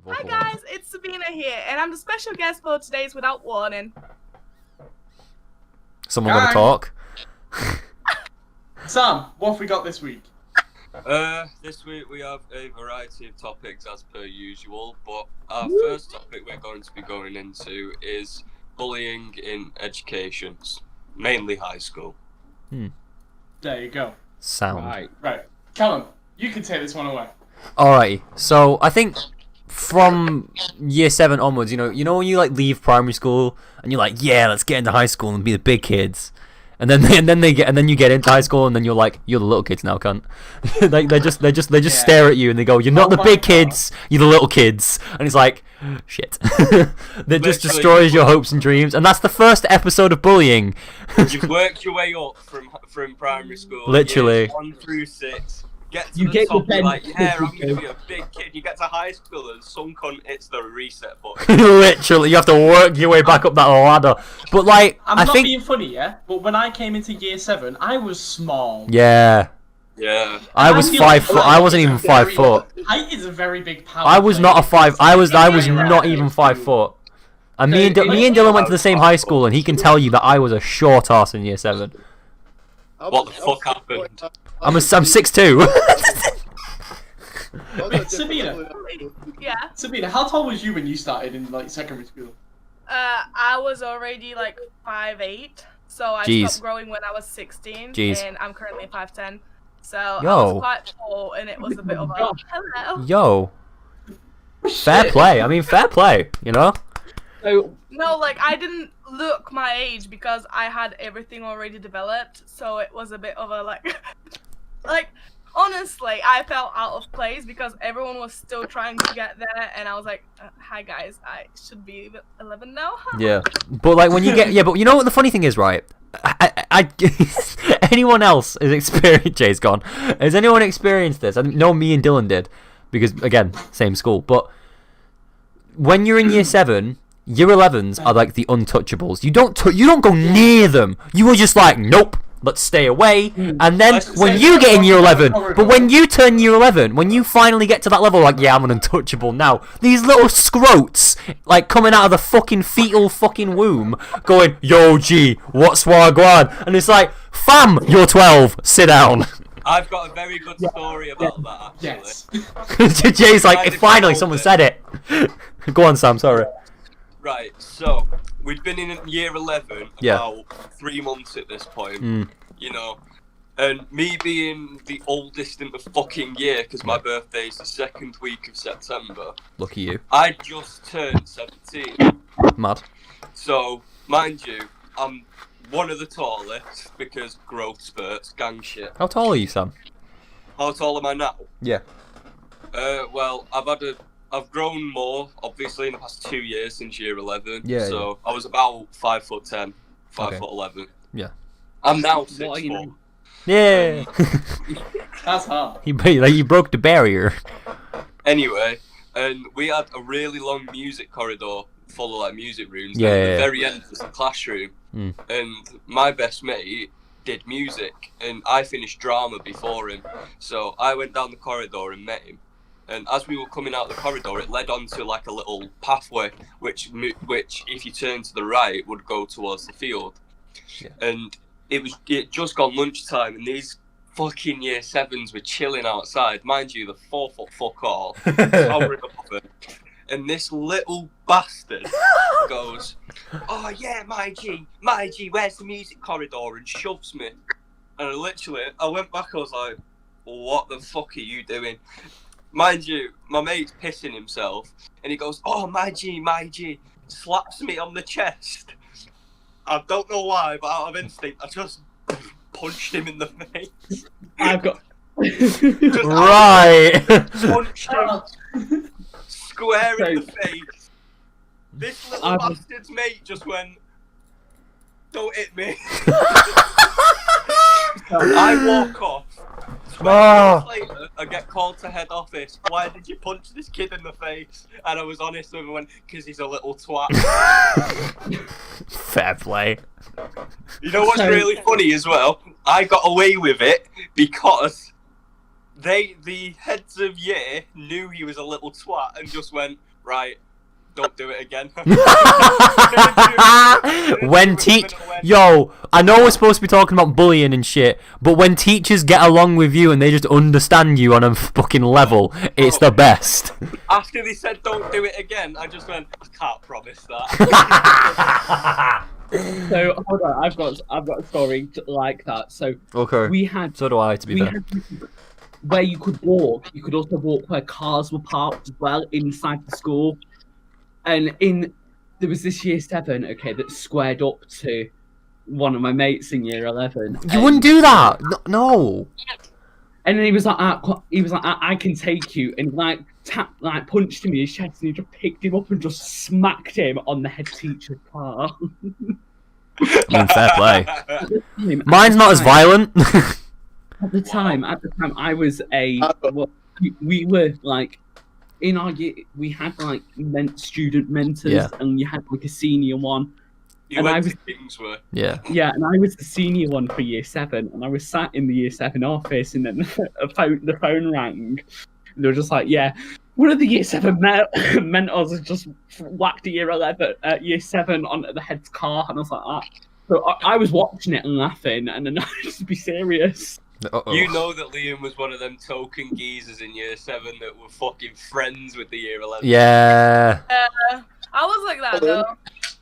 Hi guys, it's Sabina here, and I'm the special guest for today's Without Warning. Someone want to talk? Sam, what have we got this week? This week we have a variety of topics as per usual, but our first topic we're going to be going into is bullying in education, mainly high school. There you go. Sound. Right. Callum, you can take this one away. Alrighty, so I think from year 7 onwards, you know when you like leave primary school and you're like, yeah, let's get into high school and be the big kids, and then you get into high school and then you're like, you're the little kids now, cunt. Like they just stare at you and they go, you're not the big kids, you're the little kids, and it's like, shit. That just destroys your hopes and dreams, and that's the first episode of bullying. You've worked your way up from primary school, Literally. years 1 through 6. Get to the top, you're like, yeah, I'm going to be a big kid. You get to high school and some cunt hits the reset button. Literally, you have to work your way back up that ladder. But like, I'm I not think, being funny, yeah? But when I came into year 7, I was small. yeah, Yeah. I was 5 foot. I wasn't even 5 foot. Height is a very big power. I was not a 5. I was not even 5 foot. And me and Dylan went to the same high school, and he can tell you that I was a short ass in year 7. What the fuck happened? I'm 6'2". Wait, Sabina. Yeah. Sabina, how tall was you when you started in like secondary school? I was already like 5'8", so I Jeez. stopped growing when I was 16, Jeez. and I'm currently 5'10". So I Yo. was quite tall, and it was a bit of a hello. Yo, fair play. I mean, fair play. You know. No, like I didn't look my age because I had everything already developed, so it was a bit of a like honestly, I felt out of place because everyone was still trying to get there, and I was like, hi guys, I should be 11 now. Yeah, but like when you get but you know what the funny thing is, right? I anyone else has experienced? Jay's gone. Has anyone experienced this? I know me and Dylan did, because again, same school. But when you're in year 7. Year 11s are like the untouchables. You don't go near them. You were just like, nope, let's stay away. And then when you get in year 11, but when you turn year 11, when you finally get to that level, like, yeah, I'm an untouchable now. These little scroats, like, coming out of the fucking fetal fucking womb, going, yo, G, what's wagwan? And it's like, fam, you're 12, sit down. I've got a very good story about that, actually. Yes. Jay's like, finally, someone said it. Go on, Sam, sorry. Right, so we'd been in year 11 Yeah. about 3 months at this point, you know, and me being the oldest in the fucking year, because my birthday's the 2nd week of September. Lucky you. I just turned 17. Mad. So, mind you, I'm one of the tallest because growth spurts, gang shit. How tall are you, Sam? How tall am I now? Yeah. Well, I've grown more, obviously, in the past 2 years since year 11. Yeah, So I was about 5'10", 5'11". Yeah. I'm now 6 foot. Yeah. That's hard. You broke the barrier. Anyway, and we had a really long music corridor full of like music rooms. Yeah, and at yeah, the yeah. very end was the classroom. And my best mate did music, and I finished drama before him. So I went down the corridor and met him. And as we were coming out the corridor, it led onto like a little pathway, which if you turn to the right would go towards the field. Yeah. And it just gone lunchtime, and these fucking year 7s were chilling outside. Mind you, the 4 foot fuck all, towering above it. And this little bastard goes, "Oh yeah, my G, where's the music corridor?" and shoves me. And I went back. I was like, "What the fuck are you doing?" Mind you, my mate's pissing himself, and he goes, "Oh, my G," slaps me on the chest. I don't know why, but out of instinct, I just punched him in the face. I've got. Right. Punched him square in the face. This little bastard's mate just went, "Don't hit me." I walk off. 20 minutes later, I get called to head office. "Why did you punch this kid in the face?" And I was honest with him and went, "Because he's a little twat." Fair play. You know what's really funny as well? I got away with it because the heads of year knew he was a little twat and just went, right, don't do it again. Yo, I know we're supposed to be talking about bullying and shit, but when teachers get along with you and they just understand you on a fucking level, it's the best. After they said don't do it again, I just went, I can't promise that. So hold on, I've got a story like that. So Okay. we had So do I, to be fair. had where you could walk. You could also walk where cars were parked as well inside the school. And there was this year 7, okay, that squared up to one of my mates in year 11. You wouldn't do that. No. And then he was like, I can take you, and punched him in his chest, and he just picked him up and just smacked him on the head teacher's car. Fair play. Mine's not as violent. At the time, I was we were like, in our year, we had like student mentors, Yeah. and you had like a senior one. You And went I was- to Kingsworth. Yeah. Yeah, and I was the senior one for year 7, and I was sat in the year 7 office, and then the phone rang. And they were just like, yeah, one of the year 7 mentors has just whacked a year 7 onto the head's car, and I was like, ah. So I was watching it and laughing, and then I just be serious. Uh-oh. You know that Liam was one of them token geezers in year 7 that were fucking friends with the year 11. Yeah. I was like that though.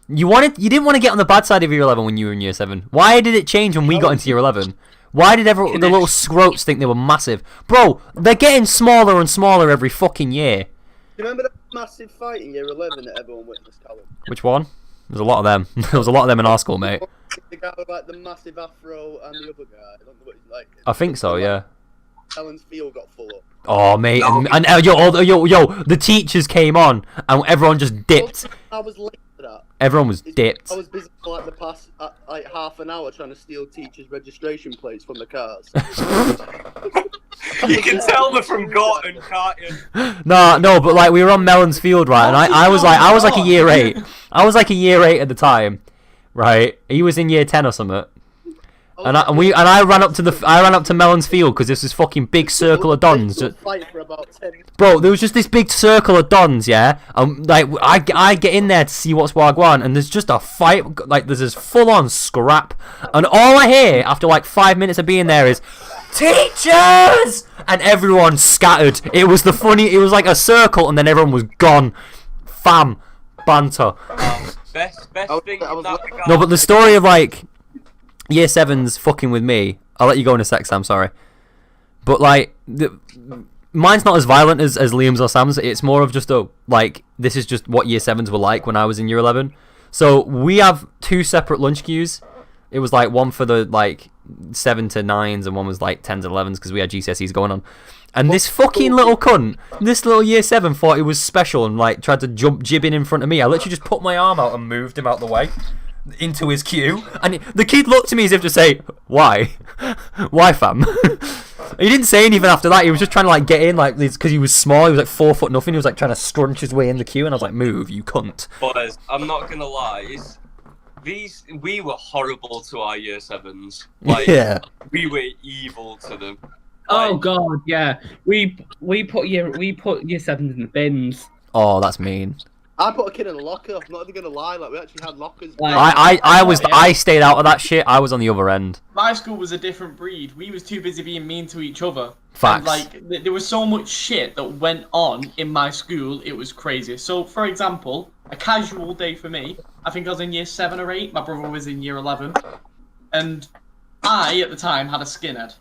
You didn't want to get on the bad side of year 11 when you were in year 7. Why did it change when we got into year 11? Why did the little scroats think they were massive? Bro, they're getting smaller and smaller every fucking year. Do you remember the massive fight in year 11 that everyone witnessed, Callum? Which one? There's a lot of them. There was a lot of them in our school, mate. The guy with like the massive afro and the other guy. I don't know what he's like. I think so, yeah. Ellen's field got full up. Oh, mate. And yo, the teachers came on and everyone just dipped. I was late for that. Everyone was dipped. I was busy for like the past like half an hour trying to steal teachers' registration plates from the cars. You can tell they're from Gorton, can't you? No, but like we were on Mellon's Field, right? And I was like a year 8. I was like a year 8 at the time, right? He was in year 10 or something. And I ran up to Mellon's Field because this was fucking big circle of dons. Fight for about 10. Bro, there was just this big circle of dons, yeah. Like I get in there to see what's wagwan, and there's just a fight. Like there's this full on scrap, and all I hear after like 5 minutes of being there is teachers, and everyone scattered. It was like a circle, and then everyone was gone. Fam, banter. Best thing I was in that regard. No, but the story of like year 7's fucking with me. I'll let you go in a sec, Sam. Sorry, but like mine's not as violent as Liam's or Sam's. It's more of just this is just what year 7's were like when I was in year 11. So we have 2 separate lunch queues. It was like one for the like 7 to 9s and one was like 10s and 11s because we had GCSEs going on. And this fucking little cunt, this little year 7 thought he was special and like tried to jib in front of me. I literally just put my arm out and moved him out the way into his queue, and the kid looked at me as if to say, "Why, why, fam?" He didn't say anything after that. He was just trying to like get in, like because he was small. He was like 4 foot nothing. He was like trying to scrunch his way in the queue, and I was like, "Move, you cunt." Boys, I'm not gonna lie. We were horrible to our year 7s. Like, Yeah. we were evil to them. Oh Like, god, yeah. We put year 7s in the bins. Oh, that's mean. I put a kid in a locker. I'm not even gonna lie. Like we actually had lockers. Like- I stayed out of that shit. I was on the other end. My school was a different breed. We was too busy being mean to each other. Facts. And, like, there was so much shit that went on in my school, it was crazy. So, for example, a casual day for me, I think I was in year 7 or 8, my brother was in year 11, and I, at the time, had a skinhead.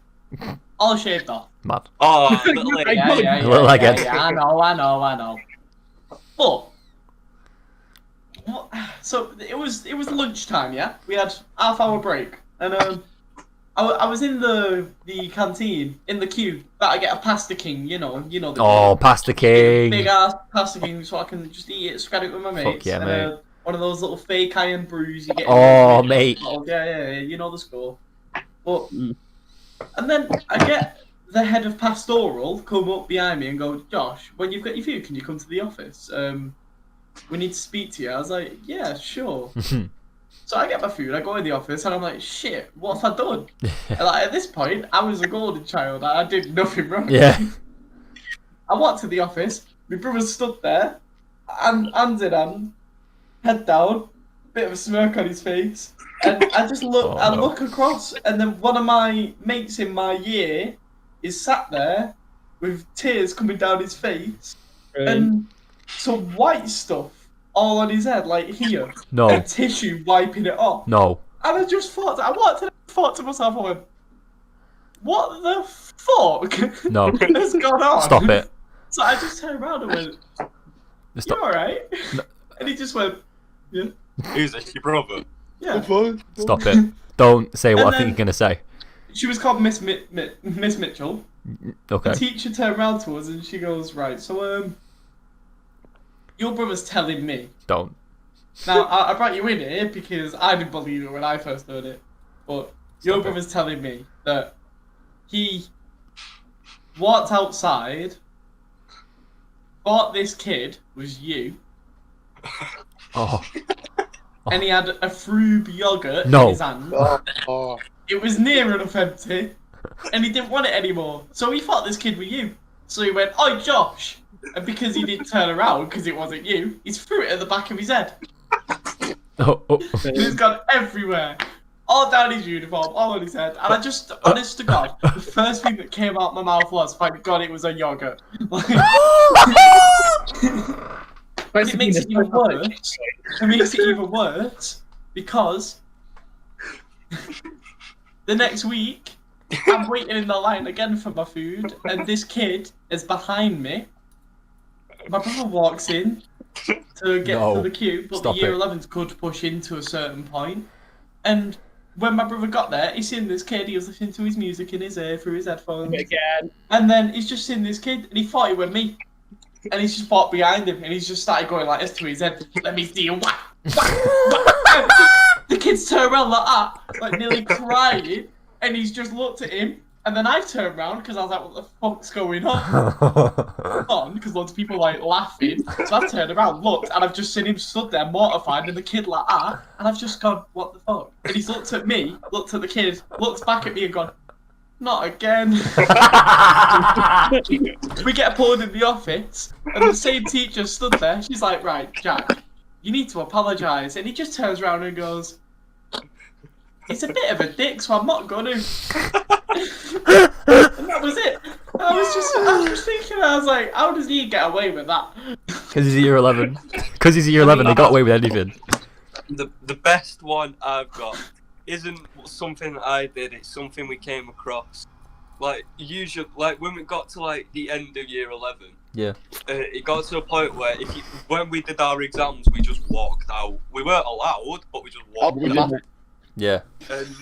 All shaved off. Mad. Oh, little lady. Yeah, Look like it. I know. But, so, it was lunchtime, yeah? We had half-hour break, and, I was in the canteen, in the queue, but I get a pasta king, you know the Oh, Pasta King. big ass pasta king, so I can just eat it, spread it with my mates. yeah, and, mate. One of those little fake iron brews you get. Oh, mate. Yeah, you know the score. But and then I get the head of pastoral come up behind me and go, Josh, when you've got your food, can you come to the office? We need to speak to you. I was like, yeah, sure. So I get my food, I go in the office, and I'm like, shit, what have I done? And like, at this point, I was a golden child. I did nothing wrong. Yeah. I walked to the office, my brother stood there, and hands in hand, head down, bit of a smirk on his face, and I just look. Oh, I no. look across, and then one of my mates in my year is sat there with tears coming down his face and some white stuff all on his head, like here, No. and tissue wiping it off. No. And I just thought, I walked in and thought to myself, I went, what the fuck No. has gone on? Stop it. So I just turned around and went, you Stop. alright? And he just went, yeah, Who's this? Your brother? yeah. Stop it. Don't say what And I think then- you're going to say. She was called Miss Mitchell. Okay. The teacher turned around to us and she goes, right, so, your brother's telling me. Don't. Now, I brought you in here because I didn't believe it when I first heard it. But your Stop it. brother's telling me that he walked outside, thought this kid was you, Oh. and he had a Frube yogurt No. in his hand. Oh, It was near enough empty, and he didn't want it anymore. So he thought this kid were you. So he went, "Oi, Josh!" And because he didn't turn around because it wasn't you, he's threw it at the back of his head. Oh, oh. And it's gone everywhere. All down his uniform, all on his head. And I just, honest to God, the first thing that came out my mouth was, thank God it was a yogurt. Like, it makes it even worse. It makes it even worse because the next week I'm waiting in the line again for my food, and this kid is behind me. My brother walks in to get No. to the queue, but Stop the year it. 11s could push in to a certain point. And when my brother got there, he's seen this kid, he was listening to his music in his ear through his headphones. Again. And then he's just seen this kid, and he thought it was me. And he's just walked behind him, and he's just started going like this to his head. Let me see you. Whack, whack, whack. The kid's turned around like that, like nearly crying, and he's just looked at him. And then I turned around because I was like, what the fuck's going on? Because loads of people like laughing. So I turned around, looked, and I've just seen him stood there mortified, and the kid like that. And I've just gone, what the fuck? And he's looked at me, looked at the kid, looked back at me and gone, not again. We get pulled in the office, and the same teacher stood there. She's like, right, Jack, you need to apologise. And he just turns around and goes, he's a bit of a dick, so I'm not going to. And that was it. I was just thinking, I was like, how does he get away with that? Because he's a year 11. Because he's a year 11, they got away with anything. The best one I've got isn't something I did. It's something we came across. Like usually, like when we got to like the end of year 11, Yeah. it got to a point where when we did our exams, we just walked out. We weren't allowed, but we just walked out. Yeah. And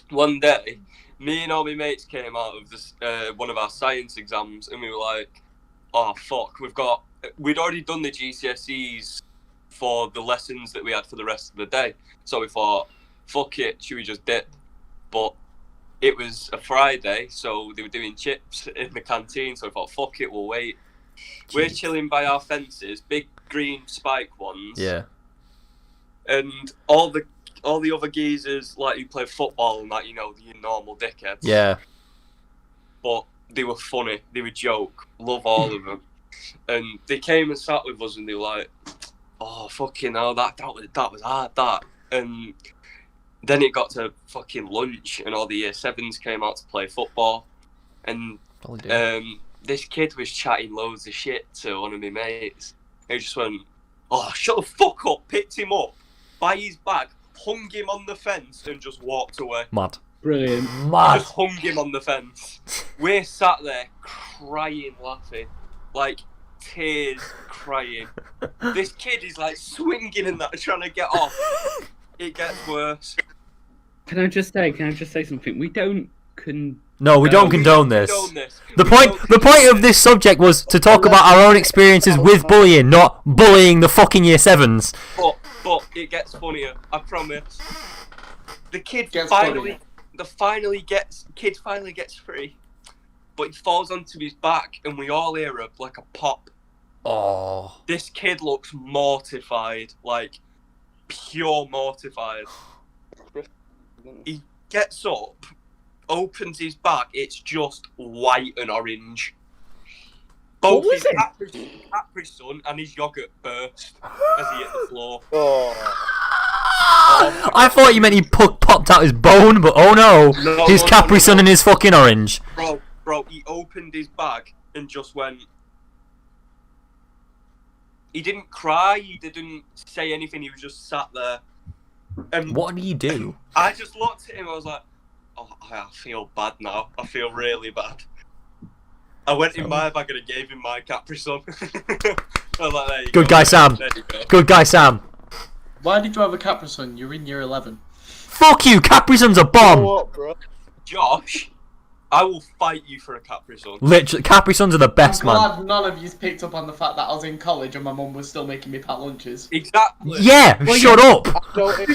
one day, me and all my mates came out of this one of our science exams, and we were like, "Oh fuck, we'd already done the GCSEs for the lessons that we had for the rest of the day." So we thought, "Fuck it, should we just dip?" But it was a Friday, so they were doing chips in the canteen. So we thought, "Fuck it, we'll wait." We're chilling by our fences, big green spike ones. Yeah. And all the other geezers, like, who play football and that, you know, the normal dickheads. Yeah. But they were funny. They were joke. Love all of them. And they came and sat with us, and they were like, "Oh fucking hell, that was hard, that." And then it got to fucking lunch, and all the year 7s came out to play football, and Probably do. this kid was chatting loads of shit to one of my mates. He just went, "Oh, shut the fuck up!" Picked him up by his bag, hung him on the fence, and just walked away. Mad. Brilliant. Mad. Just hung him on the fence. We're sat there crying, laughing, like tears, crying. This kid is like swinging and that, trying to get off. It gets worse. Can I just say something? We don't No, we don't condone this. condone this. The We point don't the point condone of this subject was to talk about our own experiences with bullying, not bullying the fucking year 7s. But it gets funnier, I promise. The kid Gets finally gets free, but he falls onto his back, and we all hear like a pop. Oh. This kid looks mortified, like pure mortified. He gets up, opens his bag, it's just white and orange. Both was his it? Capri Sun and his yogurt burst as he hit the floor. Oh. I thought you meant he popped out his bone, but oh no, No, his no, Capri no, Sun no. and his fucking orange. Bro, he opened his bag and just went. He didn't cry, he didn't say anything, he was just sat there. And What did he do? I just looked at him, I was like, oh, I feel bad now. I feel really bad. I went in my bag and I gave him my Capri Sun. I was like, there you Good go, guy, mate. Sam. There you go. Good guy, Sam. Why did you have a Capri Sun? You're in year 11. Fuck you, Capri Sun's a Oh, bomb. what, bro? Josh, I will fight you for a Capri Sun. Literally, Capri Suns are the best, I'm man. glad none of you picked up on the fact that I was in college and my mum was still making me pack lunches. Exactly. Yeah, Well, shut up. No, it,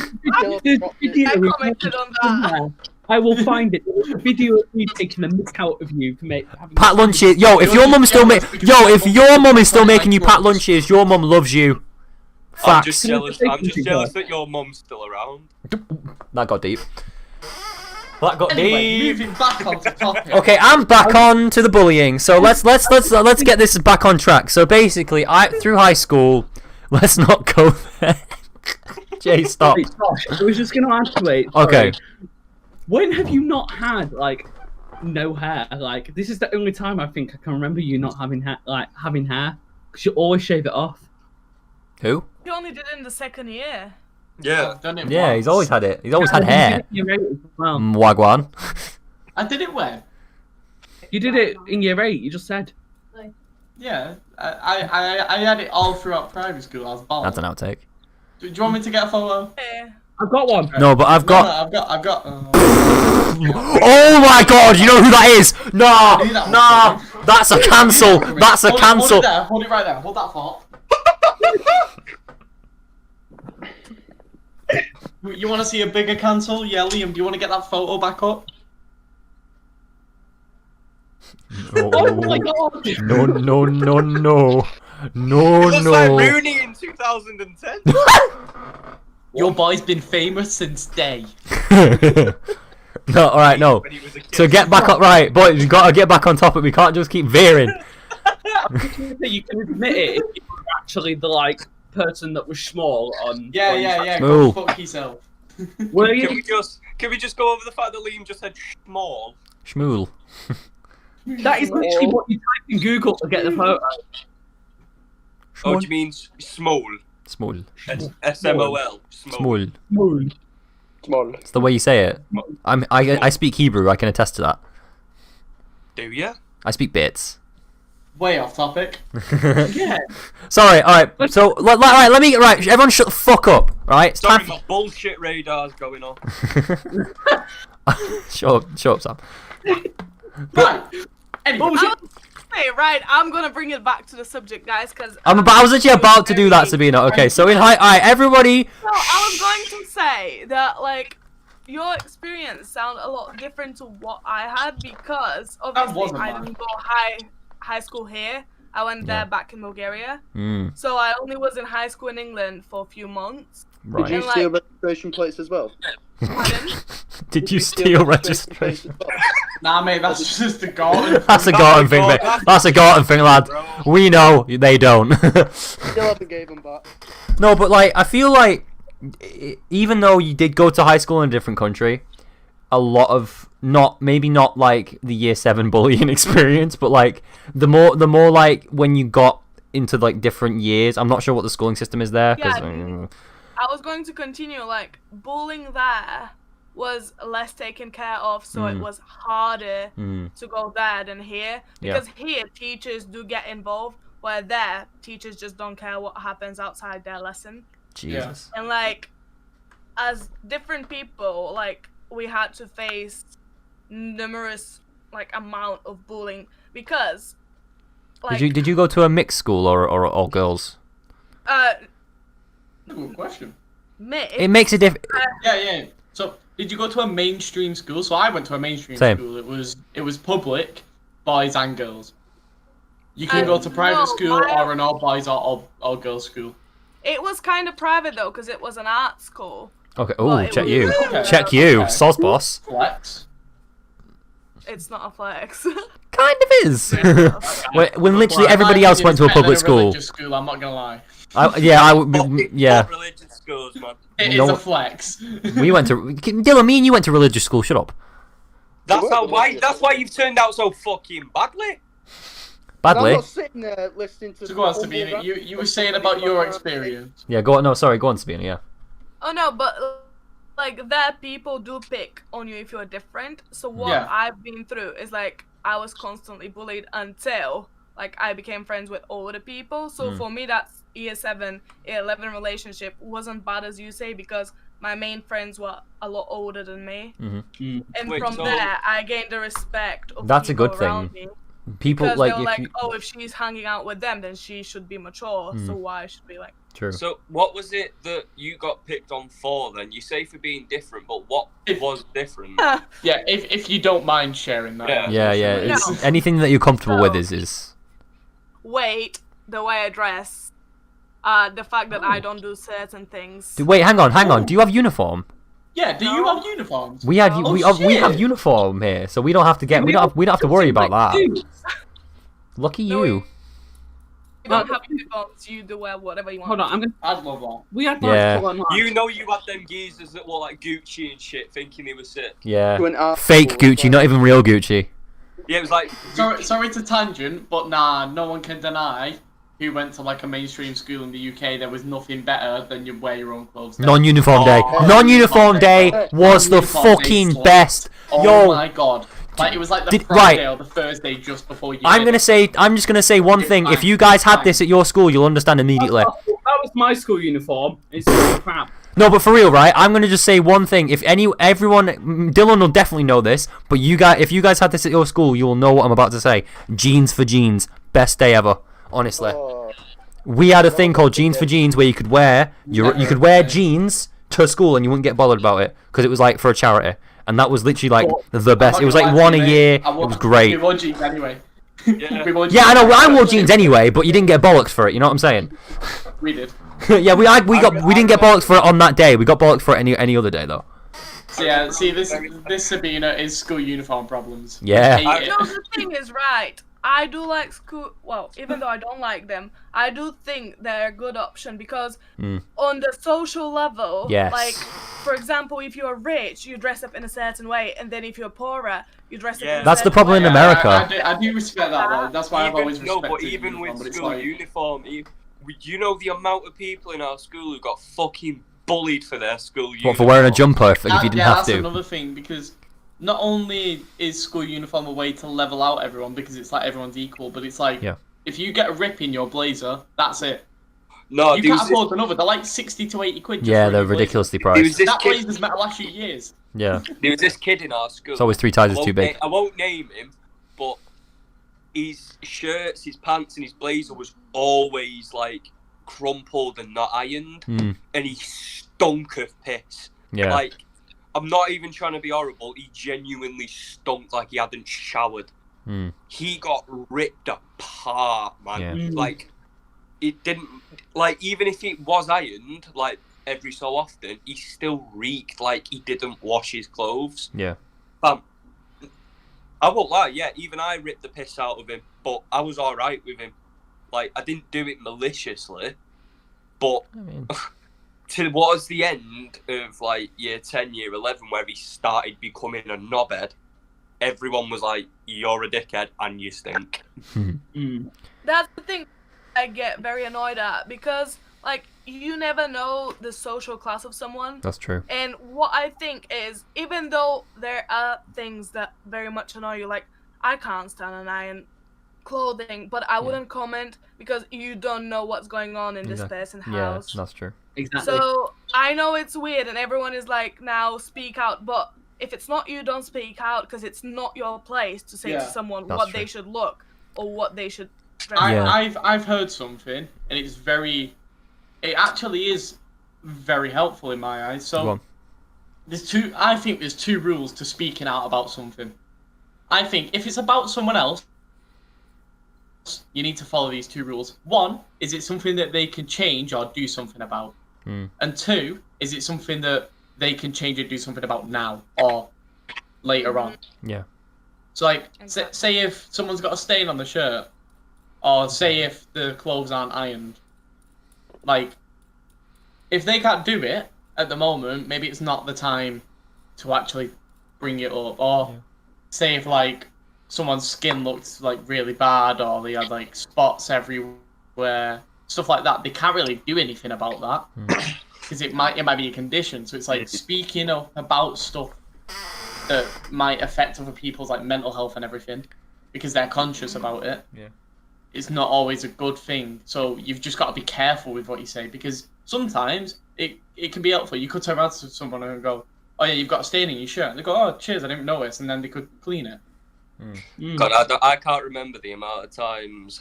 There's a video I recorded commented on that. somewhere. I will find it. There's a video of me taking the mick out of you for having Pack lunches. Yo, if your mum still if your mum is still making you pack lunches, your mum loves you. I'm just Facts. jealous that your mum's still around. That got deep. That got Anyway, deep. moving back onto topic. Okay, I'm back on to the bullying. So let's get this back on track. So basically, through high school, let's not go there. Jay, stop. Wait, Josh, I was just going to ask you, wait, Okay. sorry. When have you not had, like, no hair? Like, this is the only time I think I can remember you not having hair, because you always shave it off. Who? You only did it in the second year. Yeah. I've done it Yeah, once. he's always had it. He's always had And you hair. did it in year 8 as well. Wagwan. I did it when? You did it in year 8, you just said. Yeah, I had it all throughout primary school. I was bald. That's an outtake. Do you want me to get a photo? Yeah. I've got one. No, but I've got. No, I've got. Oh my god! You know who that is? Nah, knew that was nah. coming. That's a cancel. That's a Hold cancel. it there. Hold it right there. Hold that thought. You want to see a bigger cancel? Yeah, Liam. Do you want to get that photo back up? Oh my god! No, no, no, no. No, It looks like no. Rooney in 2010. Your boy's been famous since day. No, alright, no. When he was a kid. So get back up, right, boys, we gotta get back on topic. We can't just keep veering. You can admit it if you were actually the, like, person that was small on... Yeah. Smooth. Go fuck yourself. Were Can you? we just go over the fact that Liam just said small? Schmool. That is literally what you type in Google to get the photo. Oh, do you mean small? Small. S-M-O-L. Small. Small. It's the way you say it. I speak Hebrew, I can attest to that. Do ya? I speak bits. Way off topic. Yeah. Sorry, alright, so, right, everyone shut the fuck up, right? It's Sorry, time my bullshit radar's going off. Shut up, Sam. Right. Anyway. Hey, right, I'm gonna bring it back to the subject, guys, because I was actually about to do that, Sabina. Okay, so alright, everybody. No, I was going to say that, like, your experience sounded a lot different to what I had because obviously wasn't I mine. didn't go high school here. I went there Yeah. back in Bulgaria, Mm, so I only was in high school in England for a few months. Did right. you And, steal like- registration plates as well? Pardon? Did you steal registration? plates as well? Nah, mate, that's just a garden. That's a Gorton thing, mate. That's a Gorton thing, lad. Bro. We know they don't. Still haven't gave them back. No, but like I feel like even though you did go to high school in a different country, a lot of maybe not like the year 7 bullying experience, but like the more like when you got into like different years. I'm not sure what the schooling system is there. 'Cause, Yeah, I was going to continue, like, bullying there was less taken care of, so it was harder to go there than here. Yeah. Because here, teachers do get involved, where there, teachers just don't care what happens outside their lesson. Jesus. And, like, as different people, like, we had to face numerous, like, amount of bullying. Because, like, Did you go to a mixed school or all girls? Good question. It makes a difference. Yeah. So, did you go to a mainstream school? So I went to a mainstream Same. school. It was public, boys and girls. You can go to no, private school my- or an all boys or all girls school. It was kind of private, though, because it was an art school. Okay. Well, Oh, it check was- you. Okay. Check you. Okay. Sauce boss. Flex. It's not a flex. Kind of is. When literally everybody else went to a public school. Religious school, I'm not gonna lie. I would. Yeah. Fuck religious schools, man. It is No. a flex. We went to Dylan. Me and you went to religious school. Shut up. That's why you've turned out so fucking badly. Badly. I'm not sitting there listening to. So go on, Sabina. You were saying about your experience. Yeah. Go on. No, sorry. Go on, Sabina. Yeah. Oh no, but like that people do pick on you if you're different. So what Yeah. I've been through is like I was constantly bullied until like I became friends with older people. So for me, that's year 7, year 11 relationship wasn't bad as you say because my main friends were a lot older than me, and Wait, from so- there I gained the respect of That's a people good thing. around me. People Because like they were if like, you. oh, if she's hanging out with them, then she should be mature. So why should we like? True. So what was it that you got picked on for then? You say for being different, but what was different? Yeah, if you don't mind sharing that. Yeah. Yeah. No. It's anything that you're comfortable with No. is. Weight, the way I dress, the fact that I don't do certain things. Wait, hang on. Do you have uniform? Yeah, do you have uniforms? We have No. we Oh, we have shit. uniform here, so we don't have to get we don't have to worry about that. Lucky No, you. You don't have uniforms, you do wear whatever you want. Hold on, I'm gonna. I'd love that. We had Yeah. like, full on, like, You know you had them geezers that were like Gucci and shit, thinking they were sick. Yeah. To an art Fake school, Gucci, not even real Gucci. Yeah, it was like Sorry to tangent, but nah, no one can deny who went to like a mainstream school in the UK. There was nothing better than you wear your own clothes. Non-uniform day. Oh, Non-uniform day was the Non-uniform day fucking slaps. best. Oh Yo, my god! Like it was like the Did- Friday right. or the Thursday just before you. I'm just gonna say one thing. If you guys had this at your school, you'll understand immediately. that was my school uniform. It's crap. No, but for real, right? I'm gonna just say one thing. If everyone, Dylan will definitely know this, but if you guys had this at your school, you will know what I'm about to say. Jeans for jeans, best day ever. Honestly, Oh, we had a thing called jeans for jeans where you could wear jeans to school and you wouldn't get bothered about it because it was like for a charity, and that was literally like the best. It was like one a year. It was great. We wore jeans anyway. Yeah. We wore Yeah, I know. jeans I wore anyway. jeans anyway, but you didn't get bollocks for it. You know what I'm saying? We did. Yeah, we didn't get bollocks for it on that day. We got bollocks for it any other day though. So yeah, see this Sabina is school uniform problems. Yeah. Hate it. No, the thing is right. I do like school. Well, even though I don't like them, I do think they're a good option because on the social level, Yes. like for example, if you're rich, you dress up in a certain way, and then if you're poorer, you dress up. Yeah. In a That's the certain problem in way. America. I do respect that though. That's why I've always no, respected but even uniform, but with it's school like- uniform, you know the amount of people in our school who got fucking bullied for their school uniform. What, for wearing a jumper if you didn't yeah, have that's to? another thing because not only is school uniform a way to level out everyone because it's like everyone's equal, but it's like Yeah. if you get a rip in your blazer, that's it. No, You there can't was afford another. They're like 60 to 80 quid. just Yeah, for they're your blazer. ridiculously there was priced. this That kid. blazer's metal last few years. Yeah. There was this kid in our school. It's always 3 sizes too big. I won't name him, but his shirts, his pants, and his blazer was always like crumpled and not ironed, Mm, and he stunk of piss. yeah. Like, I'm not even trying to be horrible. He genuinely stunk like he hadn't showered. Mm. He got ripped apart, man. Yeah. Like, it didn't. Like, even if it was ironed, like every so often, he still reeked like he didn't wash his clothes. Yeah. I won't lie, yeah, even I ripped the piss out of him, but I was alright with him. Like, I didn't do it maliciously, but I mean, towards the end of, like, year 10, year 11, where he started becoming a knobhead, everyone was like, you're a dickhead and you stink. That's the thing I get very annoyed at because, like, you never know the social class of someone. that's true. And what I think is, even though there are things that very much annoy you, like, I can't stand an iron clothing, but I wouldn't comment because you don't know what's going on in this Exactly. person's Yeah, house. that's true. Exactly. So I know it's weird and everyone is like, now speak out, but if it's not you, don't speak out because it's not your place to say Yeah, to someone that's what true. they should look or what they should dress I, like. I've heard something, and it's very. It actually is very helpful in my eyes. Go So on. I think there's 2 rules to speaking out about something. I think if it's about someone else, you need to follow these 2 rules. 1, is it something that they can change or do something about? And 2, is it something that they can change or do something about now or later on? Yeah. So like, Exactly. say if someone's got a stain on the shirt, or say if the clothes aren't ironed, like, if they can't do it at the moment, maybe it's not the time to actually bring it up. Or say if like someone's skin looked like really bad, or they had like spots everywhere, stuff like that. They can't really do anything about that because it might be a condition. So it's like speaking up about stuff that might affect other people's like mental health and everything, because they're conscious about it. Yeah. It's not always a good thing. So you've just got to be careful with what you say, because sometimes it can be helpful. You could turn around to someone and go, "Oh yeah, you've got a stain in your shirt." And they go, "Oh, cheers, I didn't notice," and then they could clean it. God, I can't remember the amount of times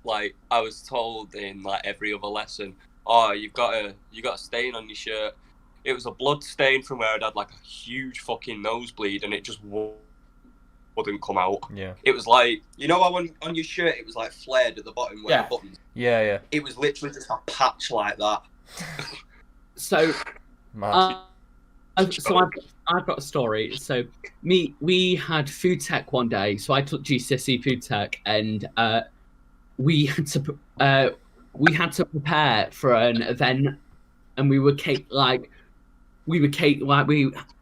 like I was told in like every other lesson, "Oh, you got a stain on your shirt." It was a blood stain from where I'd had like a huge fucking nosebleed, and it just wouldn't come out. Yeah. It was like, you know how on your shirt it was like flared at the bottom where the buttons. Yeah. It was literally just a patch like that. So, Mad. I've got a story. So, we had food tech one day. So I took GCSE food tech, and we had to prepare for an event, and we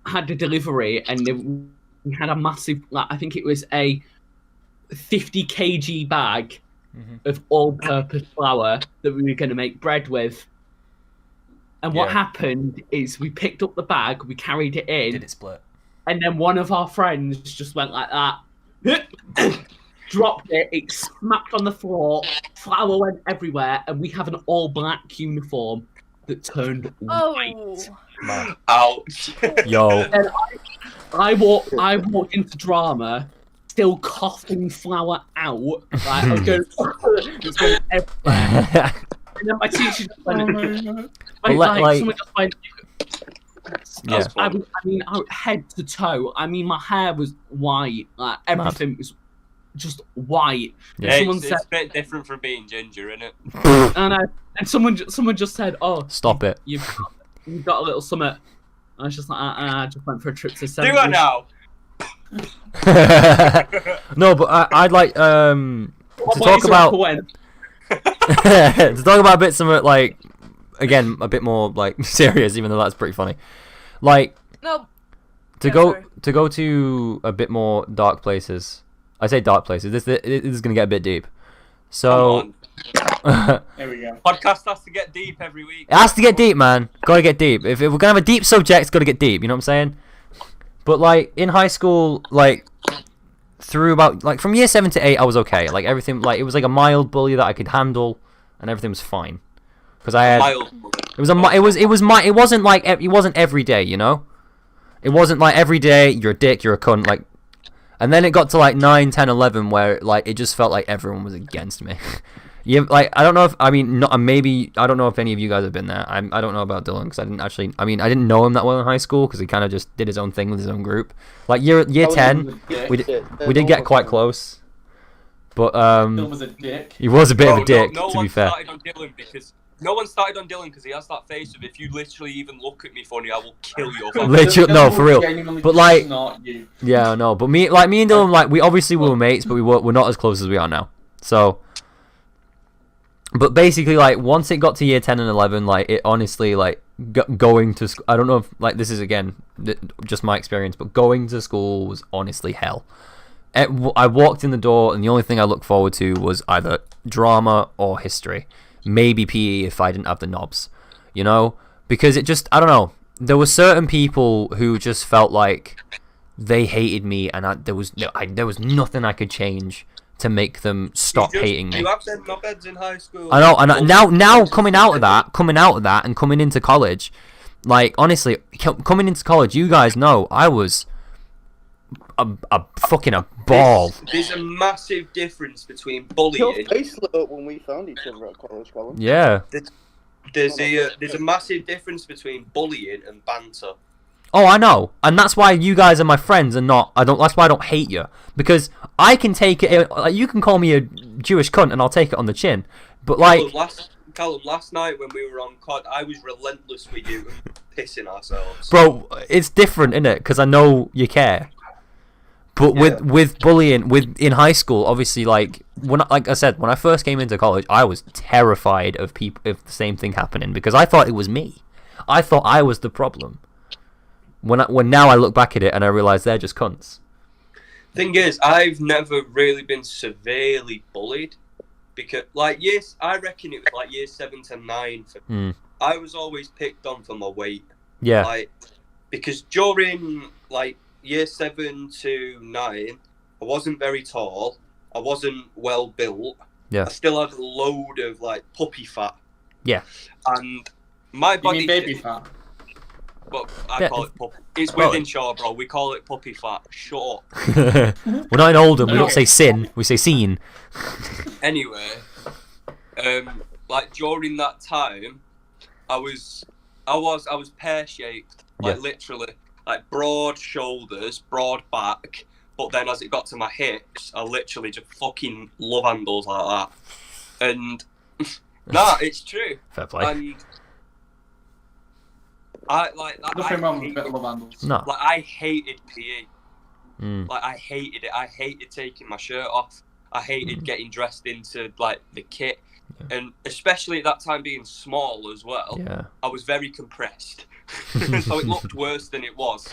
had a delivery, and we had a massive, like, I think it was a 50 kg bag of all-purpose flour that we were going to make bread with. And what happened is we picked up the bag, we carried it in. Did it split? And then one of our friends just went like that, dropped it, it smacked on the floor, flour went everywhere, and we have an all-black uniform that turned white. Man. Ouch. Yo. And I walked into drama, still coughing flour out. Like, I was going, it's going everywhere. And then my teacher just went, someone just went, I mean, head to toe. I mean, my hair was white. Like, everything was just white. Yeah, Someone it's said, a bit different from being ginger, isn't it? and someone just said, "Oh, Stop it." You've got a little summit." I was just like, I just went for a trip to Do Seven. I now? No, but I'd like to talk about to talk about a bit somewhat like, again, a bit more like serious, even though that's pretty funny. Like, No. to go to a bit more dark places. I say dark places. This is gonna get a bit deep. So There we go. Podcast has to get deep every week. it has to get deep, man. Gotta get deep. If we're gonna have a deep subject, it's gotta get deep. You know what I'm saying? But like in high school, like through about like from year 7 to 8, I was okay. Like everything, like it was like a mild bully that I could handle, and everything was fine. Because I had it wasn't every day, you know. It wasn't like every day you're a dick, you're a cunt, like. And then it got to like 9, 10, 11 where like it just felt like everyone was against me. Like I don't know if maybe I don't know if any of you guys have been there. I don't know about Dylan because I didn't know him that well in high school because he kind of just did his own thing with his own group. Like year 10, we did get quite close, but Dylan was a dick. he was a bit of a dick to be fair. No one started on Dylan because he has that face of, if you literally even look at me funny, I will kill you. Literally, no, for real. But like, not you. yeah, no, but me and Dylan, like, we obviously were mates, but we're not as close as we are now. So, but basically, like, once it got to year 10 and 11, like, it honestly, like, going to school, I don't know if, like, this is again just my experience, but going to school was honestly hell. I walked in the door, and the only thing I looked forward to was either drama or history. Maybe PE if I didn't have the knobs, you know, because it just, I don't know, there were certain people who just felt like they hated me, and there was nothing I could change to make them stop hating me. You have said knobheads in high school. I know, and now coming out of that and coming into college, like honestly, coming into college, you guys know I was a fucking ball. There's a massive difference between Your bullying. face lit up when we found each other at college, Colin. Yeah. There's a massive difference between bullying and banter. Oh, I know, and that's why you guys are my friends, and not. That's why I don't hate you, because I can take it. Like, you can call me a Jewish cunt, and I'll take it on the chin. But like, Callum, last night when we were on COD, I was relentless with you and pissing ourselves. bro, it's different, innit? Because I know you care. But Yeah. with bullying, in high school, obviously, like I said, when I first came into college, I was terrified of the same thing happening because I thought it was me. I thought I was the problem. When now I look back at it and I realize they're just cunts. Thing is, I've never really been severely bullied because, like, yes, I reckon it was like year 7 to 9. I was always picked on for my weight. Yeah. Like, because during like year 7 to 9, I wasn't very tall. I wasn't well built. Yeah. I still had a load of like puppy fat. Yeah. And my You body. mean baby fat? But I call it puppy. It's within Shaw, bro. We call it puppy fat. Shut up. We're not in Oldham. We don't say sin. We say scene. Anyway, like during that time, I was pear shaped, like literally, like broad shoulders, broad back. But then as it got to my hips, I literally just fucking love handles like that. And nah, it's true. Fair play. And I like that. Nothing wrong with a bit of love handles. No. Like I hated PE. Like I hated it. I hated taking my shirt off. I hated getting dressed into like the kit, and especially at that time being small as well. Yeah. I was very compressed, so it looked worse than it was.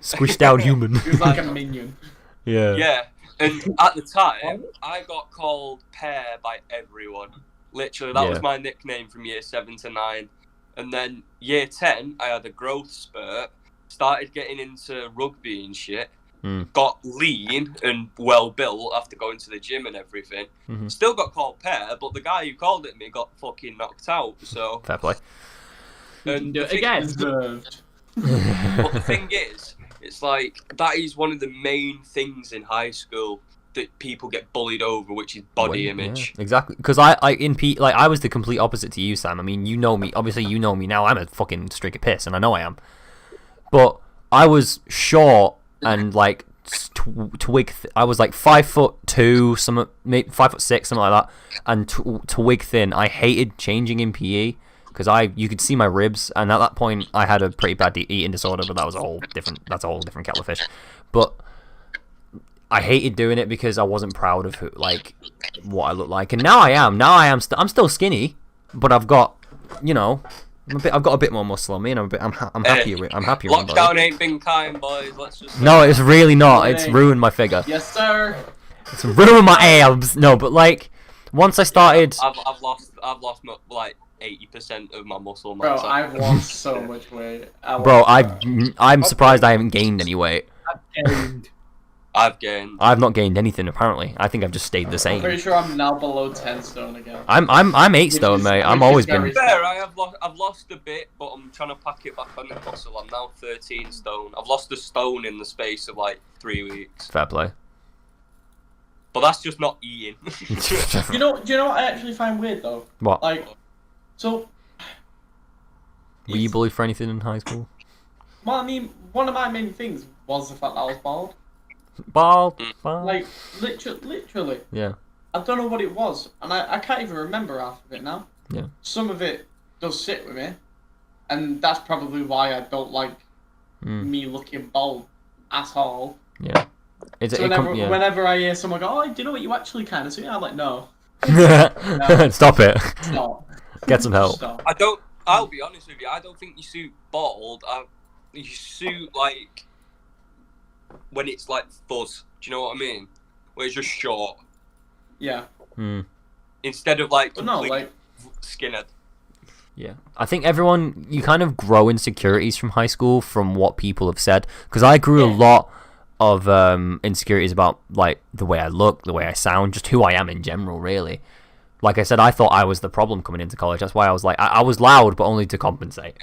Squished out human. He was like a minion. Yeah. Yeah, and at the time I got called Pear by everyone. Literally, that was my nickname from year 7 to 9. And then year 10, I had a growth spurt, started getting into rugby and shit, got lean and well built after going to the gym and everything. Still got called Pear, but the guy who called it me got fucking knocked out, so... Fair play. And Do it again. Deserved. But the thing is, it's like, that is one of the main things in high school that people get bullied over, which is body image. Yeah, exactly. Because I was the complete opposite to you, Sam. I mean, you know me. Obviously, you know me now. I'm a fucking streak of piss, and I know I am. But I was short and like twig. I was like 5'2", maybe 5'6", something like that, and twig thin. I hated changing in PE because you could see my ribs, and at that point, I had a pretty bad eating disorder. But that's a whole different kettle of fish. But I hated doing it because I wasn't proud of what I looked like, and now I am. Now I'm still skinny, but I've got, I've got a bit more muscle on me, and I'm happier with my body. Lockdown ain't been kind, boys. Let's just. No, it's really not. It's ruined my figure. Yes, sir. It's ruined my abs. No, but like once I started, I've lost like 80% of my muscle mass. Bro, I've lost so much weight. I'm surprised I haven't gained any weight. I've gained. I've not gained anything apparently. I think I've just stayed the I'm same. pretty sure I'm now below 10 stone again. I'm 8 stone, mate. I'm always been. Fair, I've lost a bit, but I'm trying to pack it back on the muscle. I'm now 13 stone. I've lost a stone in the space of like 3 weeks. Fair play. But that's just not eating. Do you know what I actually find weird though? What? Like, so. Were you bullied for anything in high school? Well, I mean, one of my main things was the fact that I was bald. Bald. Like, literally. Yeah. I don't know what it was, and I can't even remember half of it now. Yeah. Some of it does sit with me, and that's probably why I don't like me looking bald at all. Yeah. So whenever I hear someone go, "Oh, do you know what you actually kind of see?" I'm like, "No." Stop it. Stop. Get some help. Stop. I'll be honest with you. I don't think you suit bald. You suit like when it's like fuzz. Do you know what I mean? Where it's just short. Yeah. Instead of like No, complete like skinhead. Yeah, I think you kind of grow insecurities from high school from what people have said. Because I grew a lot of insecurities about like the way I look, the way I sound, just who I am in general, really. Like I said, I thought I was the problem coming into college. That's why I was like, I was loud, but only to compensate.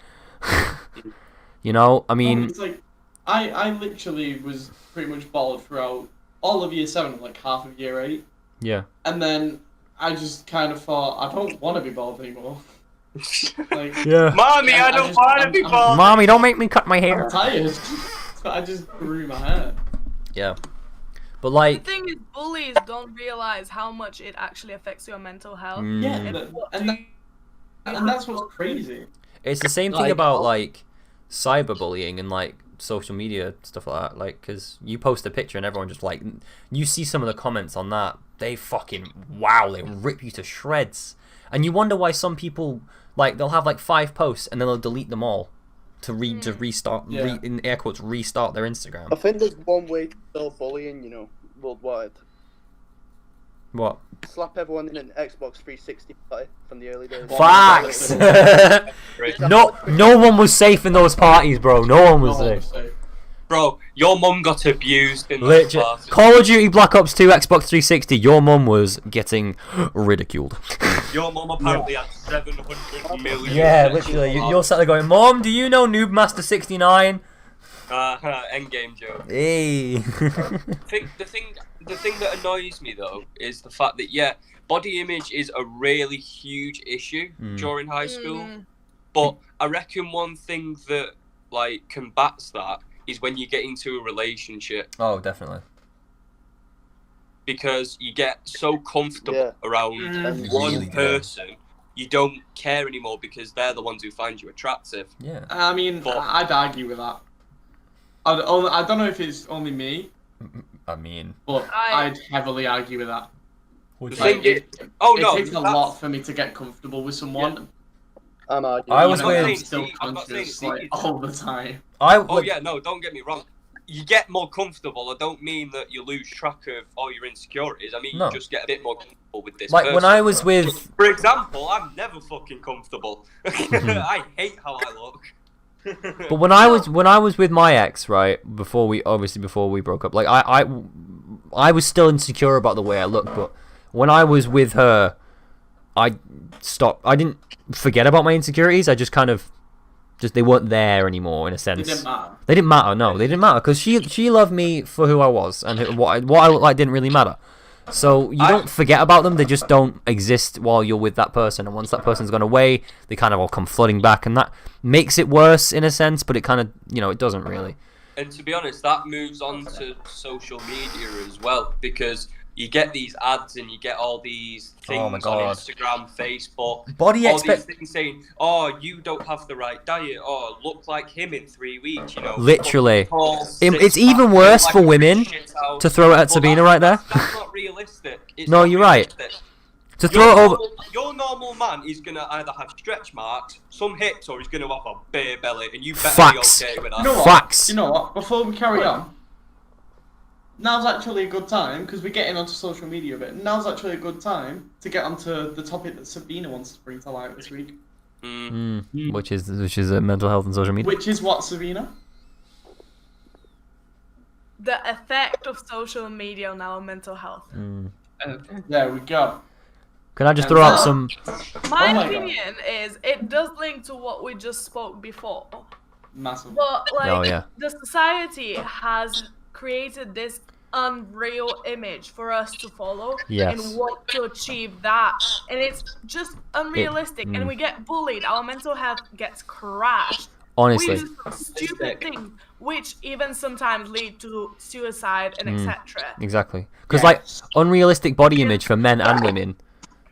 You know, I mean, it's like I literally was pretty much bald throughout all of year 7, like half of year 8. Yeah. And then I just kind of thought, I don't want to be bald anymore. Like, yeah. Mommy, I don't want to be bald. Mommy, don't make me cut my hair. I'm tired. So I just grew my hair. Yeah. But like, the thing is, bullies don't realize how much it actually affects your mental health. Yeah, And and that's what's crazy. it's the same thing about like cyberbullying and like social media stuff like that. Like, because you post a picture and everyone just like, you see some of the comments on that, they fucking they rip you to shreds. And you wonder why some people, like, they'll have like 5 posts and then they'll delete them all to restart, in air quotes, restart their Instagram. I think there's one way to stop bullying, you know, worldwide. What? Slap everyone in an Xbox 360 party from the early days. Facts. No one was safe in those parties, bro. No one was safe. Bro, your mum got abused in those Literally. parties. Call of Duty Black Ops 2 Xbox 360. Your mum was getting ridiculed. Your mum apparently had 700 million. Yeah, literally. You're sat there going, Mom, do you know Noob Master 69? Endgame joke. Hey. The thing that annoys me though is the fact that body image is a really huge issue during high school. But I reckon one thing that like combats that is when you get into a relationship. Oh, definitely. Because you get so comfortable around one person, you don't care anymore because they're the ones who find you attractive. Yeah. I mean, I'd argue with that. I don't know if it's only me. I mean, but I'd heavily argue with that. The Like, thing is, it takes a lot for me to get comfortable with someone. Yeah. I'm I was I'm with still conscious like all the time. Don't get me wrong. You get more comfortable. I don't mean that you lose track of all your insecurities. I mean you just get a bit more comfortable with this. Like person. when I was with, for example, I'm never fucking comfortable. I hate how I look. but when I was with my ex, right, before we broke up, like I was still insecure about the way I looked, but when I was with her, I didn't forget about my insecurities. I just kind of they weren't there anymore in a sense. It didn't matter. They didn't matter. No, they didn't matter because she loved me for who I was, and what I looked like didn't really matter. So you don't forget about them; they just don't exist while you're with that person. And once that person's gone away, they kind of all come flooding back, and that makes it worse in a sense. But it kind of, it doesn't really. And to be honest, that moves on to social media as well, because you get these ads and you get all these things on Instagram, Facebook, these things saying, "Oh, you don't have the right diet," or "Look like him in 3 weeks." Literally, it's even worse for women to throw it at Sabina right there. That's not realistic. No, you're right. To throw it over. Your normal man is gonna either have stretch marks, some hips, or he's gonna have a bare belly, and you better be okay with that. Facts. You know what? Before we carry on, now's actually a good time because we're getting onto social media a bit. Now's actually a good time to get onto the topic that Sabina wants to bring to light this week. Which is mental health and social media. Which is what, Sabina? The effect of social media on our mental health. There we go. Can I just throw out some? My opinion is it does link to what we just spoke before. Massive. But the society has created this unreal image for us to follow and want to achieve that, and it's just unrealistic. And we get bullied. Our mental health gets crashed. Honestly, we do some stupid things, which even sometimes lead to suicide and etc. Exactly, because like unrealistic body image for men and women,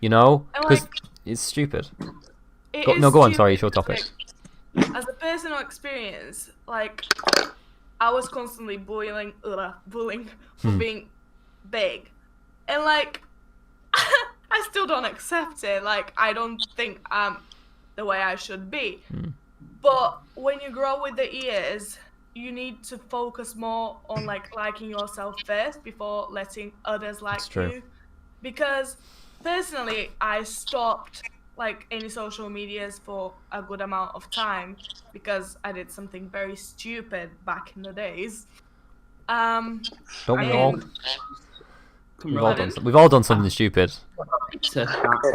because it's stupid. Go on. Sorry, it's your topic. As a personal experience, like I was constantly bullying for being big, and like I still don't accept it. Like I don't think I'm the way I should be. But when you grow with the years, you need to focus more on liking yourself first before letting others like you. Because personally, I stopped any social medias for a good amount of time because I did something very stupid back in the days. Don't we all? We've all done something stupid. It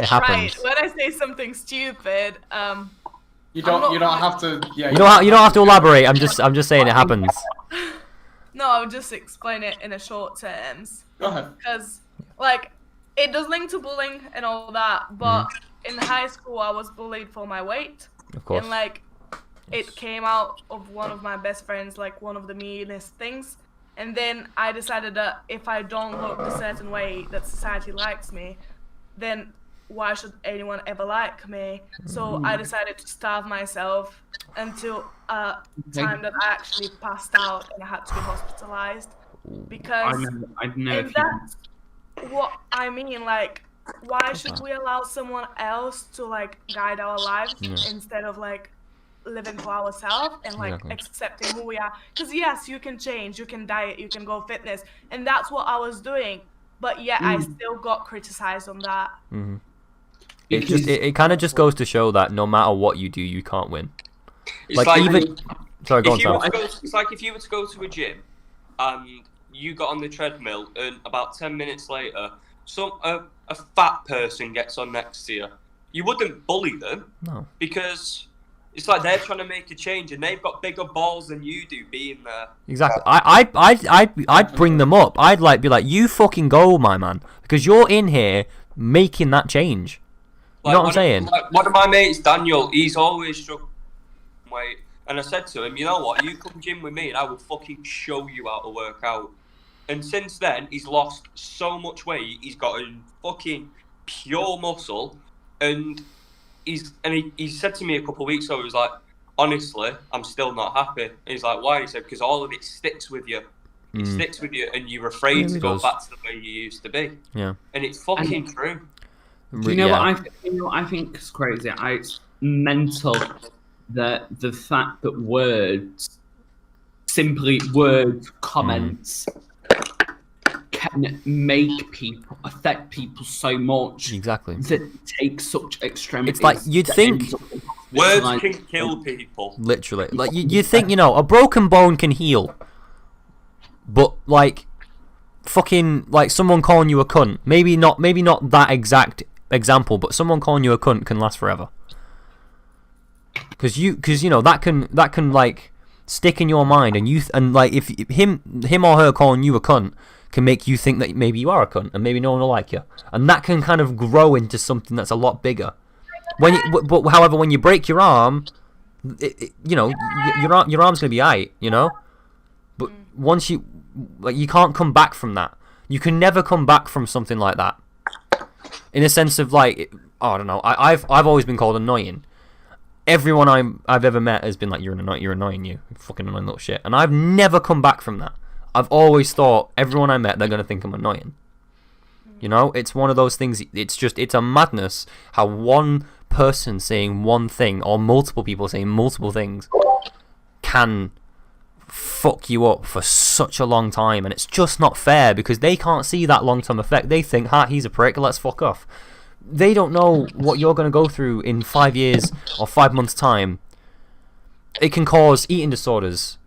happens. Right. When I say something stupid, you don't have to. Yeah. You don't have to elaborate. I'm just saying it happens. No, I'll just explain it in a short terms. Go ahead. Because it does link to bullying and all that, but in high school I was bullied for my weight. Of course. And it came out of one of my best friends, one of the meanest things. And then I decided that if I don't look a certain way that society likes me, then why should anyone ever like me? So I decided to starve myself until time that I actually passed out and I had to be hospitalized. Because I'd never and that's what I mean, like, why should we allow someone else to like guide our lives instead of like living for ourselves and like accepting who we are? Because yes, you can change, you can diet, you can go fitness, and that's what I was doing, but yet I still got criticized on that. It kind of just goes to show that no matter what you do, you can't win. It's Sorry, go on, Sam. It's like if you were to go to a gym and you got on the treadmill and about 10 minutes later a fat person gets on next to you, you wouldn't bully them. No. Because it's like they're trying to make a change and they've got bigger balls than you do being there. Exactly. I'd bring them up. I'd be like, you fucking go, my man, because you're in here making that change. You know what I'm saying? Like one of my mates, Daniel, he's always struggled with weight. And I said to him, you know what, you come gym with me and I will fucking show you how to work out. And since then, he's lost so much weight. He's got a fucking pure muscle. And he said to me a couple of weeks ago, he was like, honestly, I'm still not happy. And he's like, why? He said, because all of it sticks with you. It sticks with you and you're afraid to go back to the way you used to be. Yeah. And it's fucking true. Do you know what I think is crazy? It's mental that the fact that words, comments can affect people so much. Exactly. That take such extremities. It's like you'd think words can kill people. Literally, like you think a broken bone can heal, but like fucking like someone calling you a cunt. Maybe not that exact example, but someone calling you a cunt can last forever. Because that can like stick in your mind, and like if him or her calling you a cunt can make you think that maybe you are a cunt and maybe no one will like you, and that can kind of grow into something that's a lot bigger. However, when you break your arm, your arm's gonna be aight, But once you can't come back from that. You can never come back from something like that. In a sense of like, I don't know. I've always been called annoying. Everyone I've ever met has been like, you're annoying, you fucking annoying little shit, and I've never come back from that. I've always thought everyone I met, they're gonna think I'm annoying. It's one of those things. It's a madness how one person saying one thing or multiple people saying multiple things can fuck you up for such a long time, and it's just not fair because they can't see that long-term effect. They think, he's a prick, let's fuck off. They don't know what you're going to go through in 5 years or 5 months' time. It can cause eating disorders.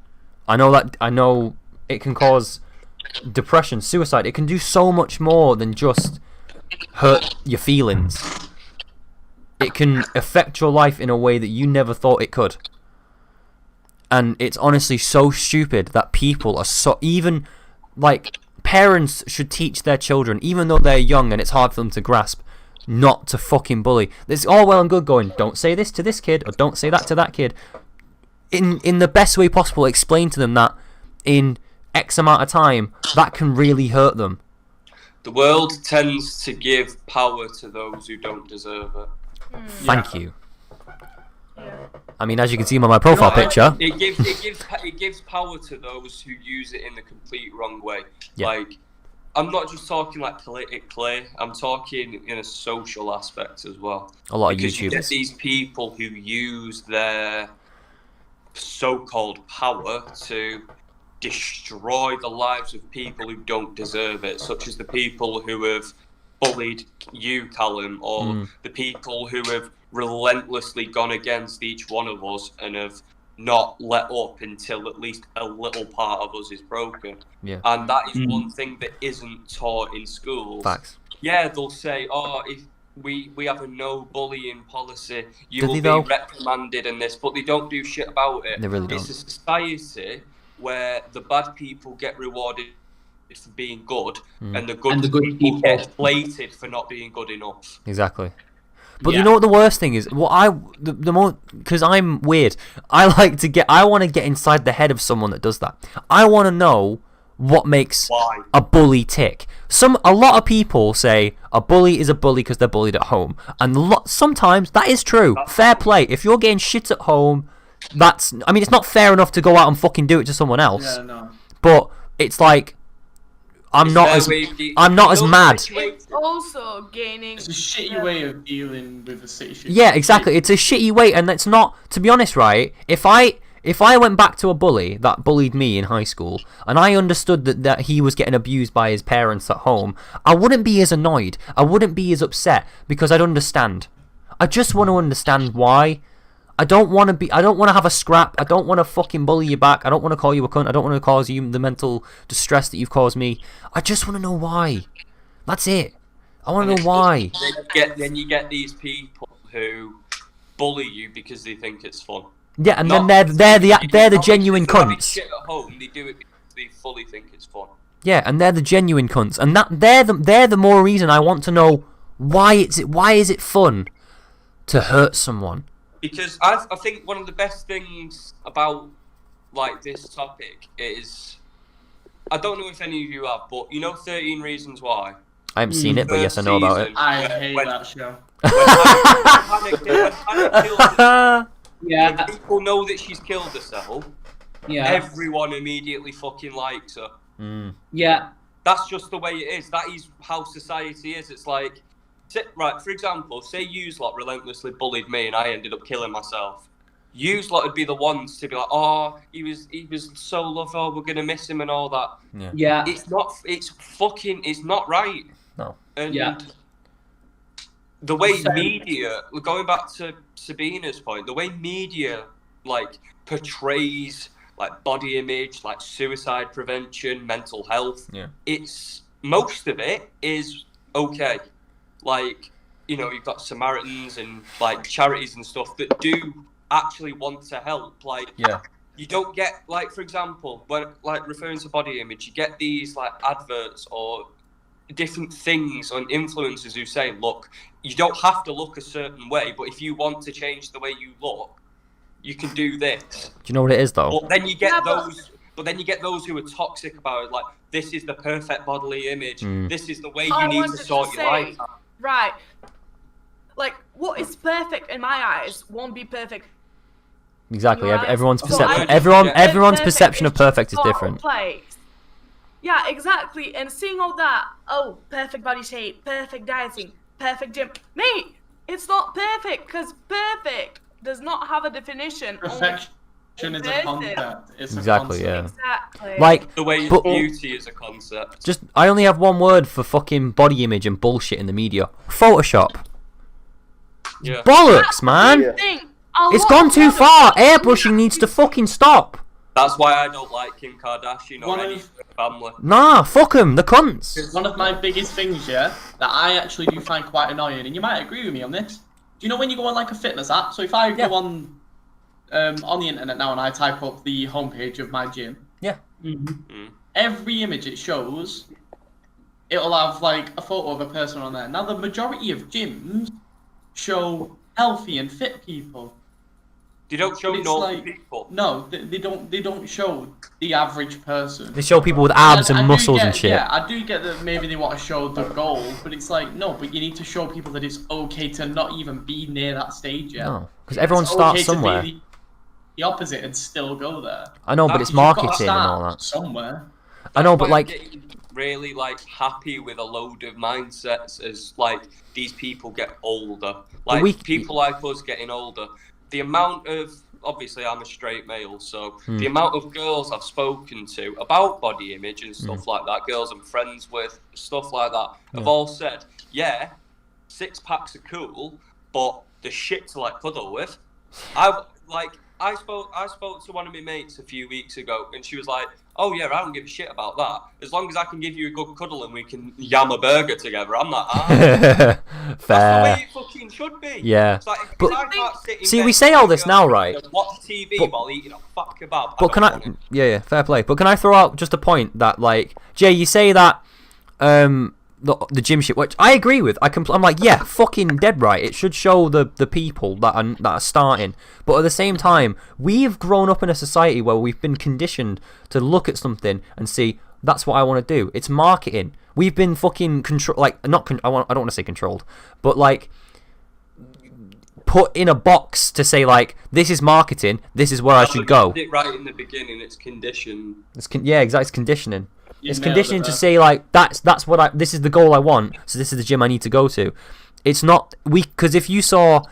I know it can cause depression, suicide. It can do so much more than just hurt your feelings. It can affect your life in a way that you never thought it could. And it's honestly so stupid that people are even like parents should teach their children, even though they're young and it's hard for them to grasp, not to fucking bully. It's all well and good going, don't say this to this kid or don't say that to that kid. In the best way possible, explain to them that in X amount of time, that can really hurt them. The world tends to give power to those who don't deserve it. Thank you. I mean, as you can see on my profile picture, it gives power to those who use it in the complete wrong way. Yeah. Like, I'm not just talking like politically. I'm talking in a social aspect as well. A lot of because YouTubers. You get these people who use their so-called power to destroy the lives of people who don't deserve it, such as the people who have bullied you, Callum, or the people who have relentlessly gone against each one of us and have not let up until at least a little part of us is broken. Yeah. And that is one thing that isn't taught in schools. Facts. Yeah, they'll say, if we have a no bullying policy, you will be though? reprimanded and this, but they don't do shit about it. They really don't. It's a society where the bad people get rewarded for being good and the good people get slated for not being good enough. Exactly. But you know what the worst thing is? The more, because I'm weird. I want to get inside the head of someone that does that. I want to know what makes Why? a bully tick. A lot of people say a bully is a bully because they're bullied at home, and sometimes that is true. Fair play. If you're getting shit at home, it's not fair enough to go out and fucking do it to someone else. Yeah, no. But it's like I'm not as mad. It's also gaining. It's a shitty way of dealing with a situation. Yeah, exactly. It's a shitty way, and that's not. To be honest, right? If I went back to a bully that bullied me in high school, and I understood that he was getting abused by his parents at home, I wouldn't be as annoyed. I wouldn't be as upset because I'd understand. I just want to understand why. I don't want to have a scrap. I don't want to fucking bully you back. I don't want to call you a cunt. I don't want to cause you the mental distress that you've caused me. I just want to know why. That's it. I want to know why. Then you get these people who bully you because they think it's fun. Yeah, and then they're the genuine cunts. Shit at home, they do it because they fully think it's fun. Yeah, and they're the genuine cunts, and they're the more reason I want to know why is it fun to hurt someone. Because I think one of the best things about like this topic is, I don't know if any of you have, but you know 13 Reasons Why? I haven't seen it, but yes, I know about it. I hate that show. Yeah. When people know that she's killed herself, Yeah. everyone immediately fucking likes her. Yeah. That's just the way it is. That is how society is. It's like, right, for example, say yous lot relentlessly bullied me and I ended up killing myself. Yous lot would be the ones to be like, oh, he was so lovely, we're going to miss him and all that. Yeah. It's not right. No. And Yeah. the way So- media, going back to Sabina's point, the way media like portrays like body image, like suicide prevention, mental health, it's most of it is okay. Like, you know, you've got Samaritans and like charities and stuff that do actually want to help. Like, you don't get, like, for example, when like referring to body image, you get these like adverts or different things on influencers who say, look, you don't have to look a certain way, but if you want to change the way you look, you can do this. Do you know what it is though? But then you get those who are toxic about it, like, this is the perfect bodily image. This is the way you need to sort your life out. Right. Like, what is perfect in my eyes won't be perfect. Exactly. in your eyes. Everyone's So perception. I- Everyone's perfect perception of is perfect is not a different. place. Yeah, exactly. And seeing all that, oh, perfect body shape, perfect dieting, perfect gym. Mate, it's not perfect because perfect does not have a definition. Perfection is a Perfect. concept. It's Exactly, a yeah. concept. Exactly. Like, The way but- beauty is a concept. I only have one word for fucking body image and bullshit in the media. Photoshop. Yeah. Bollocks, man. Yeah. Thing. It's gone too far. Airbrushing needs to fucking stop. That's why I don't like Kim Kardashian or One any of- of her family. Nah, fuck them. The cunts. One of my biggest things, that I actually do find quite annoying, and you might agree with me on this. Do you know when you go on like a fitness app? So if I go on the internet now and I type up the homepage of my gym, every image it shows, it'll have like a photo of a person on there. Now the majority of gyms show healthy and fit people. They don't show But it's normal like- people. No, they don't. They don't show the average person. They show people with abs I and do muscles get- and shit. Yeah, I do get that maybe they want to show the goal, but it's like, no, but you need to show people that it's okay to not even be near that stage yet. No, because everyone It's starts okay to be somewhere. the opposite and still go there. I know, but it's You've gotta marketing and all start that. somewhere. I know, That's but why I'm like, getting really like happy with a load of mindsets as like these people get older. Like people like us getting older. The amount of, obviously I'm a straight male, so the amount of girls I've spoken to about body image and stuff like that, girls I'm friends with, stuff like that, have all said, yeah, 6-packs are cool, but the shit to like cuddle with. I spoke to one of my mates a few weeks ago, and she was like, "Oh yeah, I don't give a shit about that. As long as I can give you a good cuddle and we can yam a burger together." I'm like, fair. That's the way it fucking should be. Yeah. It's like, But- I can't sit in See, bed we say all this and now, right? Watch TV But- while eating a fuck kebab. But can I? don't want it. Yeah, fair play. But can I throw out just a point that, like, Jay, you say that, the gym shit, which I agree with. I'm like, yeah, fucking dead right. It should show the people that are starting. But at the same time, we've grown up in a society where we've been conditioned to look at something and see That's what I want to do. It's marketing. We've been fucking I don't want to say controlled, but like put in a box to say like this is marketing. This is where I should go. It right in the beginning. It's conditioned. Yeah, exactly. It's conditioning. It's nailed conditioning it to there. say like that's what this is the goal I want. So this is the gym I need to go to. It's not because if you saw.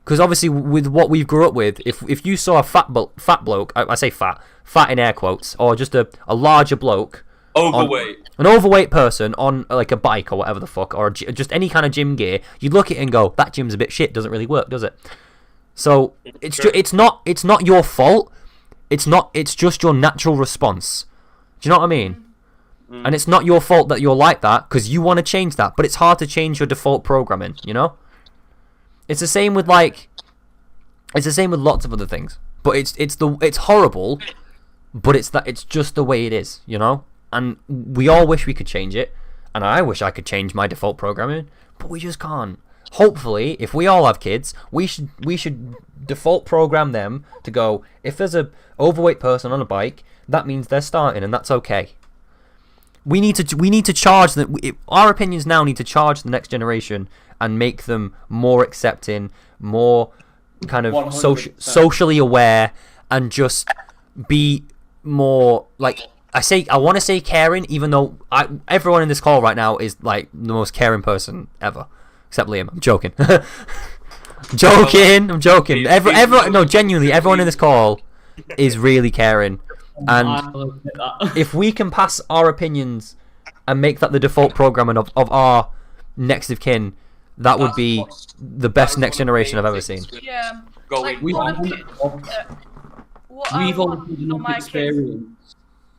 Because obviously, with what we've grew up with, if you saw a fat bloke, I say fat in air quotes, or just a larger bloke, Overweight. an overweight person on like a bike or whatever the fuck, or just any kind of gym gear, you'd look at it and go, that gym's a bit shit, doesn't really work, does it? So it's not your fault. It's just your natural response. Do you know what I mean? And it's not your fault that you're like that because you want to change that, but it's hard to change your default programming. You know. It's the same with lots of other things. But it's horrible, but it's just the way it is, you know? And we all wish we could change it, and I wish I could change my default programming, but we just can't. Hopefully, if we all have kids, we should default program them to go, if there's a overweight person on a bike, that means they're starting and that's okay. We need to charge them. Our opinions now need to charge the next generation and make them more accepting, more kind of 100%. socially aware, and just be more like I want to say caring, even though everyone in this call right now is like the most caring person ever, except Liam. I'm joking. I'm joking. Everyone, no, genuinely, everyone in this call is really caring, and if we can pass our opinions and make that the default programming of our next of kin, that would be the best next generation I've ever seen. Yeah. Going. We've all We've had enough experience.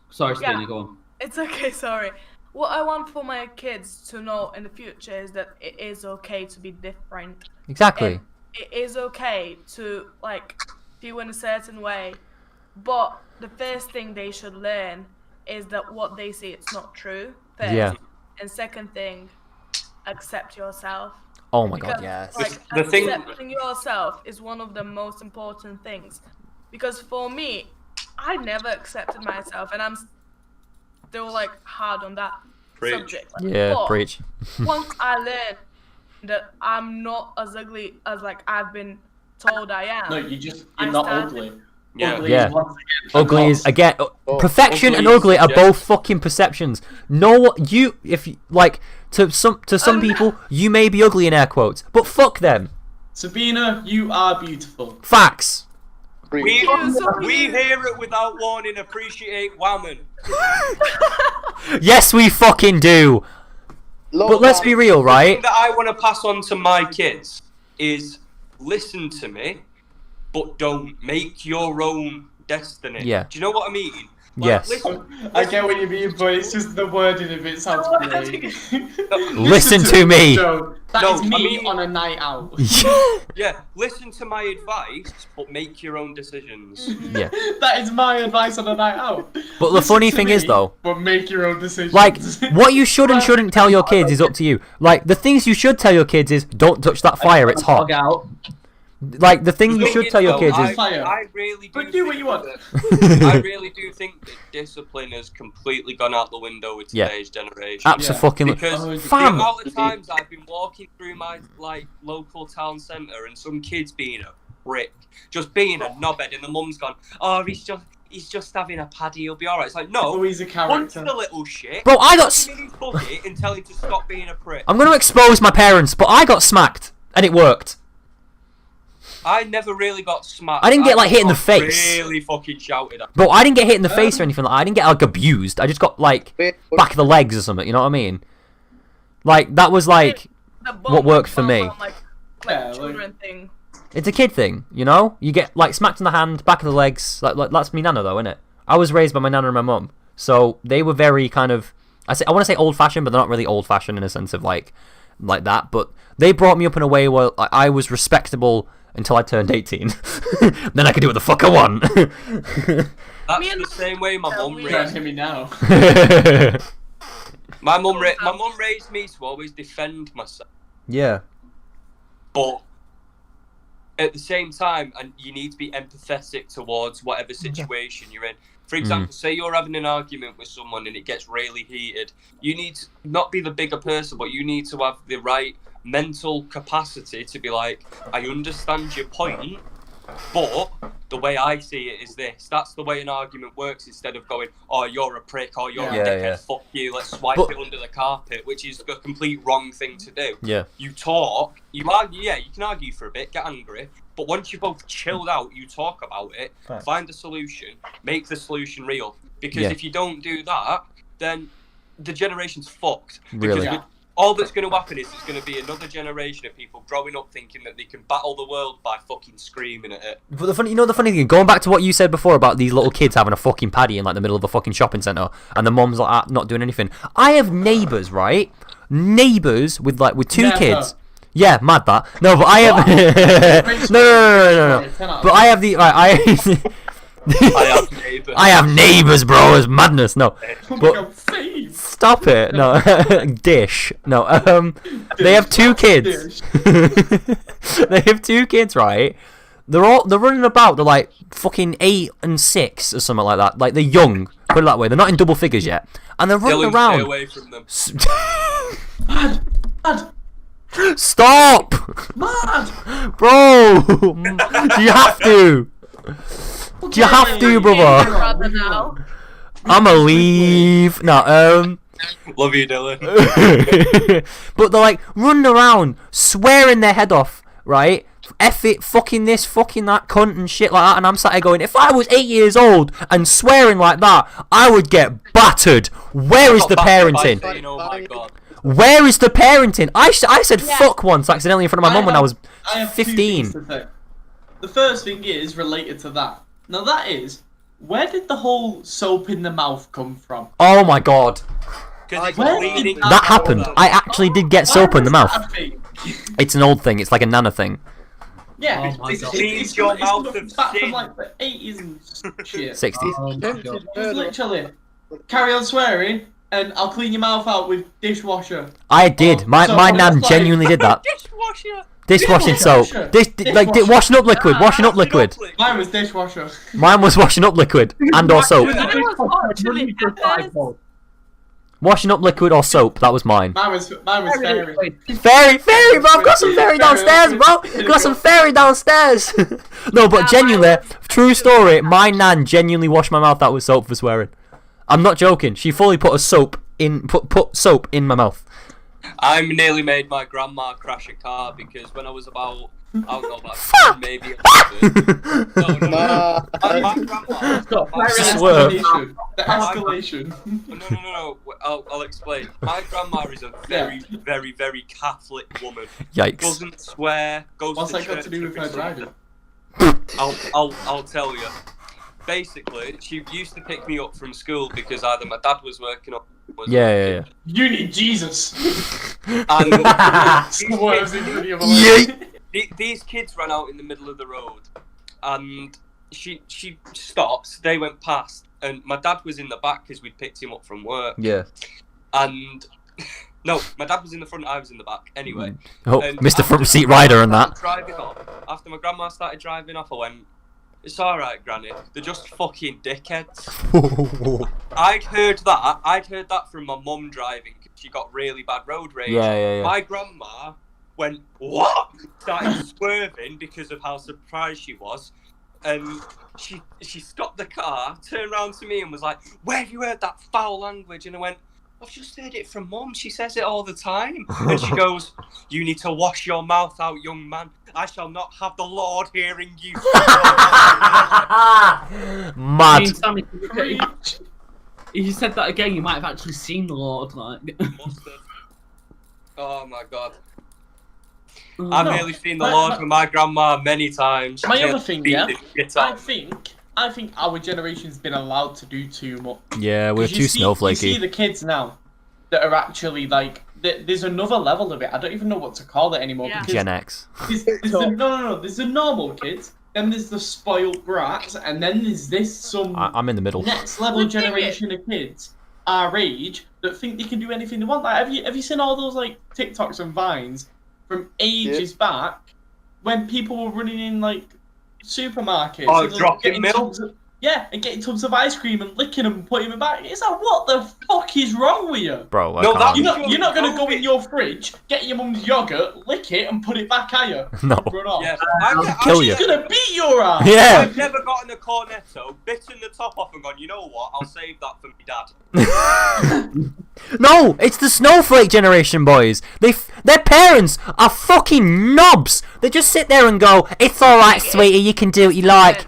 Sorry, Sabina, go on. It's okay, sorry. What I want for my kids to know in the future is that it is okay to be different. Exactly. And it is okay to like feel in a certain way, but the first thing they should learn is that what they see it's not true. First. Yeah. And second thing, accept yourself. Oh my god, Because, yes. like, The thing- accepting yourself is one of the most important things. Because for me, I never accepted myself, and I'm still like hard on that Preach. subject. Like, Yeah, but preach. once I learned that I'm not as ugly as like I've been told I am. No, you're I not started- ugly. Yeah. Ugly Yeah. is once again Ugly is lost. again perfection and ugly ugly is are subjective. both fucking perceptions. No, if like to some people you may be ugly in air quotes, but fuck them. Sabina, you are beautiful. Facts. We hear it without warning. Appreciate women. Yes, we fucking do. But let's be real, The right? thing that I want to pass on to my kids is listen to me, but don't make your own destiny. Yeah. Do you know what I mean? Yes. I get what you mean, but it's just the wording of it sounds great. Listen to me. That No, is I me mean- on a night out. Yeah, listen to my advice, but make your own decisions. Yeah. That is my advice on a night out. But the funny thing is though, But make your own decisions. like what you should and shouldn't tell your kids is up to you. Like the things you should tell your kids is don't touch that fire, it's hot. Log out. Like the thing you thing should is, tell your though, kids is I really do. But do what you want. I really do think that discipline has completely gone out the window with Yeah. today's generation. absolutely Because Oh, the fam. amount of times I've been walking through my like local town centre and some kids being a prick, just being a knobhead, and the mum's gone, "Oh, he's just having a paddy, he'll be alright." It's like, Oh, no, he's a punch character. the little shit. Bro, I got Put him in his bucket and tell him to stop being a prick. I'm gonna expose my parents, but I got smacked and it worked. I never really got smacked. I didn't get, like, hit in the got face. Really fucking shouted at. Bro, I didn't get hit in the face or anything like that. I didn't get like abused. I just got like back of the legs or something, you know what I mean? Like that was like The what worked for bump me. on, like Yeah, like- children thing. it's a kid thing, you know? You get like smacked in the hand, back of the legs. Like that's me nana though, innit? I was raised by my nana and my mum. So they were very kind of I want to say old fashioned, but they're not really old fashioned in a sense of like that, but they brought me up in a way where I was respectable until I turned 18. Then I could do what the fuck I want. That's Me and the same way my mum we- You can't raised hear me now. my mum raised me to always defend myself. Yeah. But at the same time, and you need to be empathetic towards whatever situation you're in. For example, say you're having an argument with someone and it gets really heated. You need to not be the bigger person, but you need to have the right mental capacity to be like, I understand your point, but the way I see it is this. That's the way an argument works, instead of going, oh, you're a prick, or you're a dickhead, fuck you, let's swipe it under the carpet, which is the complete wrong thing to do. Yeah. You talk, you argue, you can argue for a bit, get angry, but once you're both chilled out, you talk about it, find a solution, make the solution real. Because if you don't do that, then the generation's fucked. Really? Because all that's going to happen is there's going to be another generation of people growing up thinking that they can battle the world by fucking screaming at it. But the funny thing, going back to what you said before about these little kids having a fucking paddy in like the middle of a fucking shopping centre, and the mum's like not doing anything. I have neighbours, right? Neighbours with two kids. Yeah, mad that. No, but I have no. But I have I have neighbours. I have neighbours, bro. It's madness. No, but stop it. No, dish. No. They have two kids. They have two kids, right? They're running about. They're like fucking 8 and 6 or something like that. Like they're young. Put it that way. They're not in double figures yet, and they're running around. Stay away from them. Mad. Stop, Mad. bro. Do you have to? Do you have to, brother? Brother now. I'ma leave. No, Love you, Dylan. But they're like running around, swearing their head off, right? F it, fucking this, fucking that, cunt and shit like that. And I'm sat here going, if I was 8 years old and swearing like that, I would get battered. Where is the parenting? Saying, oh my God. Where is the parenting? I said fuck once accidentally in front of my mum when I was I have 15. The first thing is related to that. Now that is, where did the whole soap in the mouth come from? Oh my God. That happened. I actually did get soap in the mouth. It's an old thing. It's like a nana thing. Yeah, Oh my God. it's your it's mouth back of from sin. like the 80s and shit. 60s. Oh my God. It's literally, carry on swearing and I'll clean your mouth out with dishwasher. I did. My so nan it's like- genuinely did that. Dishwasher. Dishwashing soap. Washing up liquid. Washing up liquid. Mine was dishwasher. Mine was washing up liquid and or soap. Mine was actually peppers. Washing up liquid or soap. That was mine. Mine was fairy. Fairy, bro. I've got some fairy downstairs, bro. Got some fairy downstairs. No, but genuinely, true story. My nan genuinely washed my mouth out with soap for swearing. I'm not joking. She fully put soap in my mouth. I nearly made my grandma crash a car because when I was about, I don't know, about 10, maybe 11. No. My grandma. Swerve. The escalation. No. I'll explain. My grandma is a very, very, very Catholic woman. Yikes. Doesn't swear. Goes What's to that got church to do with her every driving? Sunday. I'll tell you. Basically, she used to pick me up from school because either my dad was working or Yeah. You need Jesus. And Swerves into the other lane. these kids ran out in the middle of the road, and she stopped. They went past, and my dad was in the back because we'd picked him up from work. Yeah. And no, my dad was in the front. I was in the back. Anyway. Oh, And Mr. after Front Seat my Rider and grandma that. started driving off, after my grandma started driving off, I went, "It's all right, Granny. They're just fucking dickheads." I'd heard that from my mum driving because she got really bad road rage. Yeah. My grandma went, "What?" Started swerving because of how surprised she was. And she stopped the car, turned around to me and was like, "Where have you heard that foul language?" And I went, "I've just heard it from Mum. She says it all the time." And she goes, "You need to wash your mouth out, young man. I shall not have the Lord hearing you." Mad. Sammy, if you said that again, you might have actually seen the Lord. Like, Must have. Oh my God. I've No, nearly seen the my- Lord my- with my grandma many times. My Nearly other thing, beat yeah, the shit I out of me. think our generation's been allowed to do too much. Yeah, we're 'Cause too you see snowflakey. the kids now that are actually like, there's another level of it. I don't even know what to call it anymore. Yeah. because Gen X. There's no. There's the normal kids, then there's the spoiled brats, and then there's this I'm in the middle. next level The thing generation of kids our age that think they can do anything they want. Like, have you seen all those like TikToks and Vines from ages back when people were running in like supermarkets. Oh, and, like, dropping getting milk? tubs of- Yeah, and getting tubs of ice cream and licking them and putting them back. It's like, what the fuck is wrong with you? Bro, I No, can't. You're not gonna go in your fridge, get your mum's yogurt, lick it, and put it back, are you? No. Run off. Yeah, kill you. She's gonna beat your ass. Yeah. I've never gotten a cornetto, bitten the top off, and gone. You know what? I'll save that for my dad. No, it's the snowflake generation, boys. Their parents are fucking knobs. They just sit there and go, "It's all right, sweetie. You can do what you like."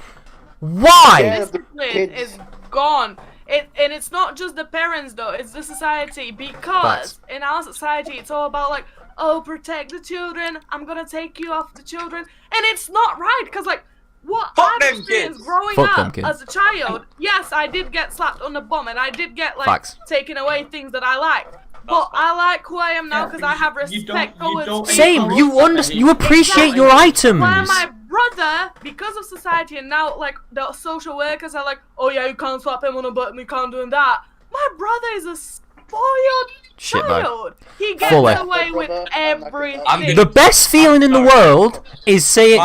Why? Yeah, the Discipline kids. is gone. And it's not just the parents though, it's the society, because Facts. in our society it's all about like, oh, protect the children, I'm gonna take you off the children, and it's not right, because like what Fuck I've them experienced kids. growing Fuck them up kids. as a child, yes, I did get slapped on the bum and I did get like Facts. taken away things that I liked, but I like who I am now because I have You respect don't- you towards don't- people. Same. You appreciate your items. Where my brother, because of society and now like the social workers are like, oh yeah, you can't slap him on the butt and you can't do that. My brother is a spoiled Shitbag. child. He gets Fully. away with everything. The best feeling in the world is saying,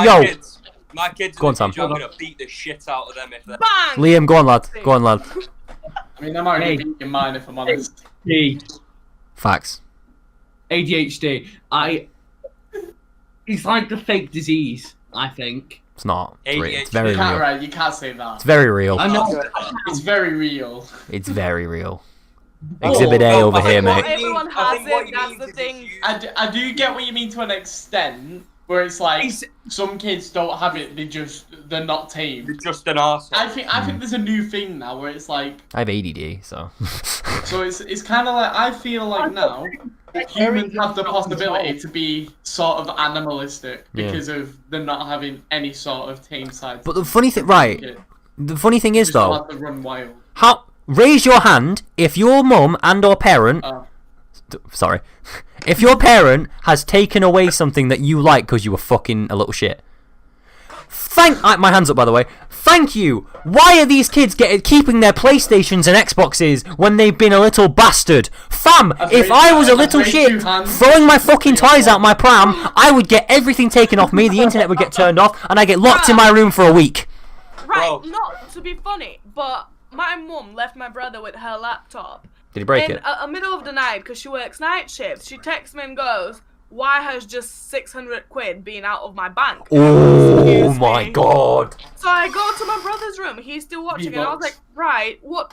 My kids Go on, in the Sam. future, I'm gonna beat the shit out of them if they're. Bang! Liam, go on, lad. Go on, lad. I mean, I'm already Hey. beating mine if I'm honest. Facts. ADHD. It's like the fake disease, I think. It's not. It's ADHD. very You can't, real. right, you can't say that. It's very real. I know. It's very real. It's very real. Oh, Exhibit A no, over I here, think what mate. Everyone I has think what it, he that's means the is thing. I do get what you mean to an extent, where it's like some kids don't have it. They're not You're tamed. just an arsehole. I think there's a new thing now where it's like, I have ADD, so. so it's kind of like I feel like now humans have the possibility to be sort of animalistic Yeah. because of them not having any sort of tame side. But the funny thing, right? Kid. The funny thing is Just though, have to run wild. how raise your hand if your mum and/or parent, Oh. sorry, if your parent has taken away something that you like because you were fucking a little shit. My hands up, by the way. Thank you. Why are these kids keeping their PlayStations and Xboxes when they've been a little bastard? Fam, if I was a little shit throwing my fucking toys out my pram, I would get everything taken off me. The internet would get turned off, and I get locked in my room for a week. Right, Bro. not to be funny, but my mum left my brother with her laptop. Did he break in it? a middle of the night, because she works night shifts, she texts me and goes, why has just 600 quid been out of my bank? Oh Excuse my me. god. So I go to my brother's room, he's still watching, and I was V-Bucks. like, right, what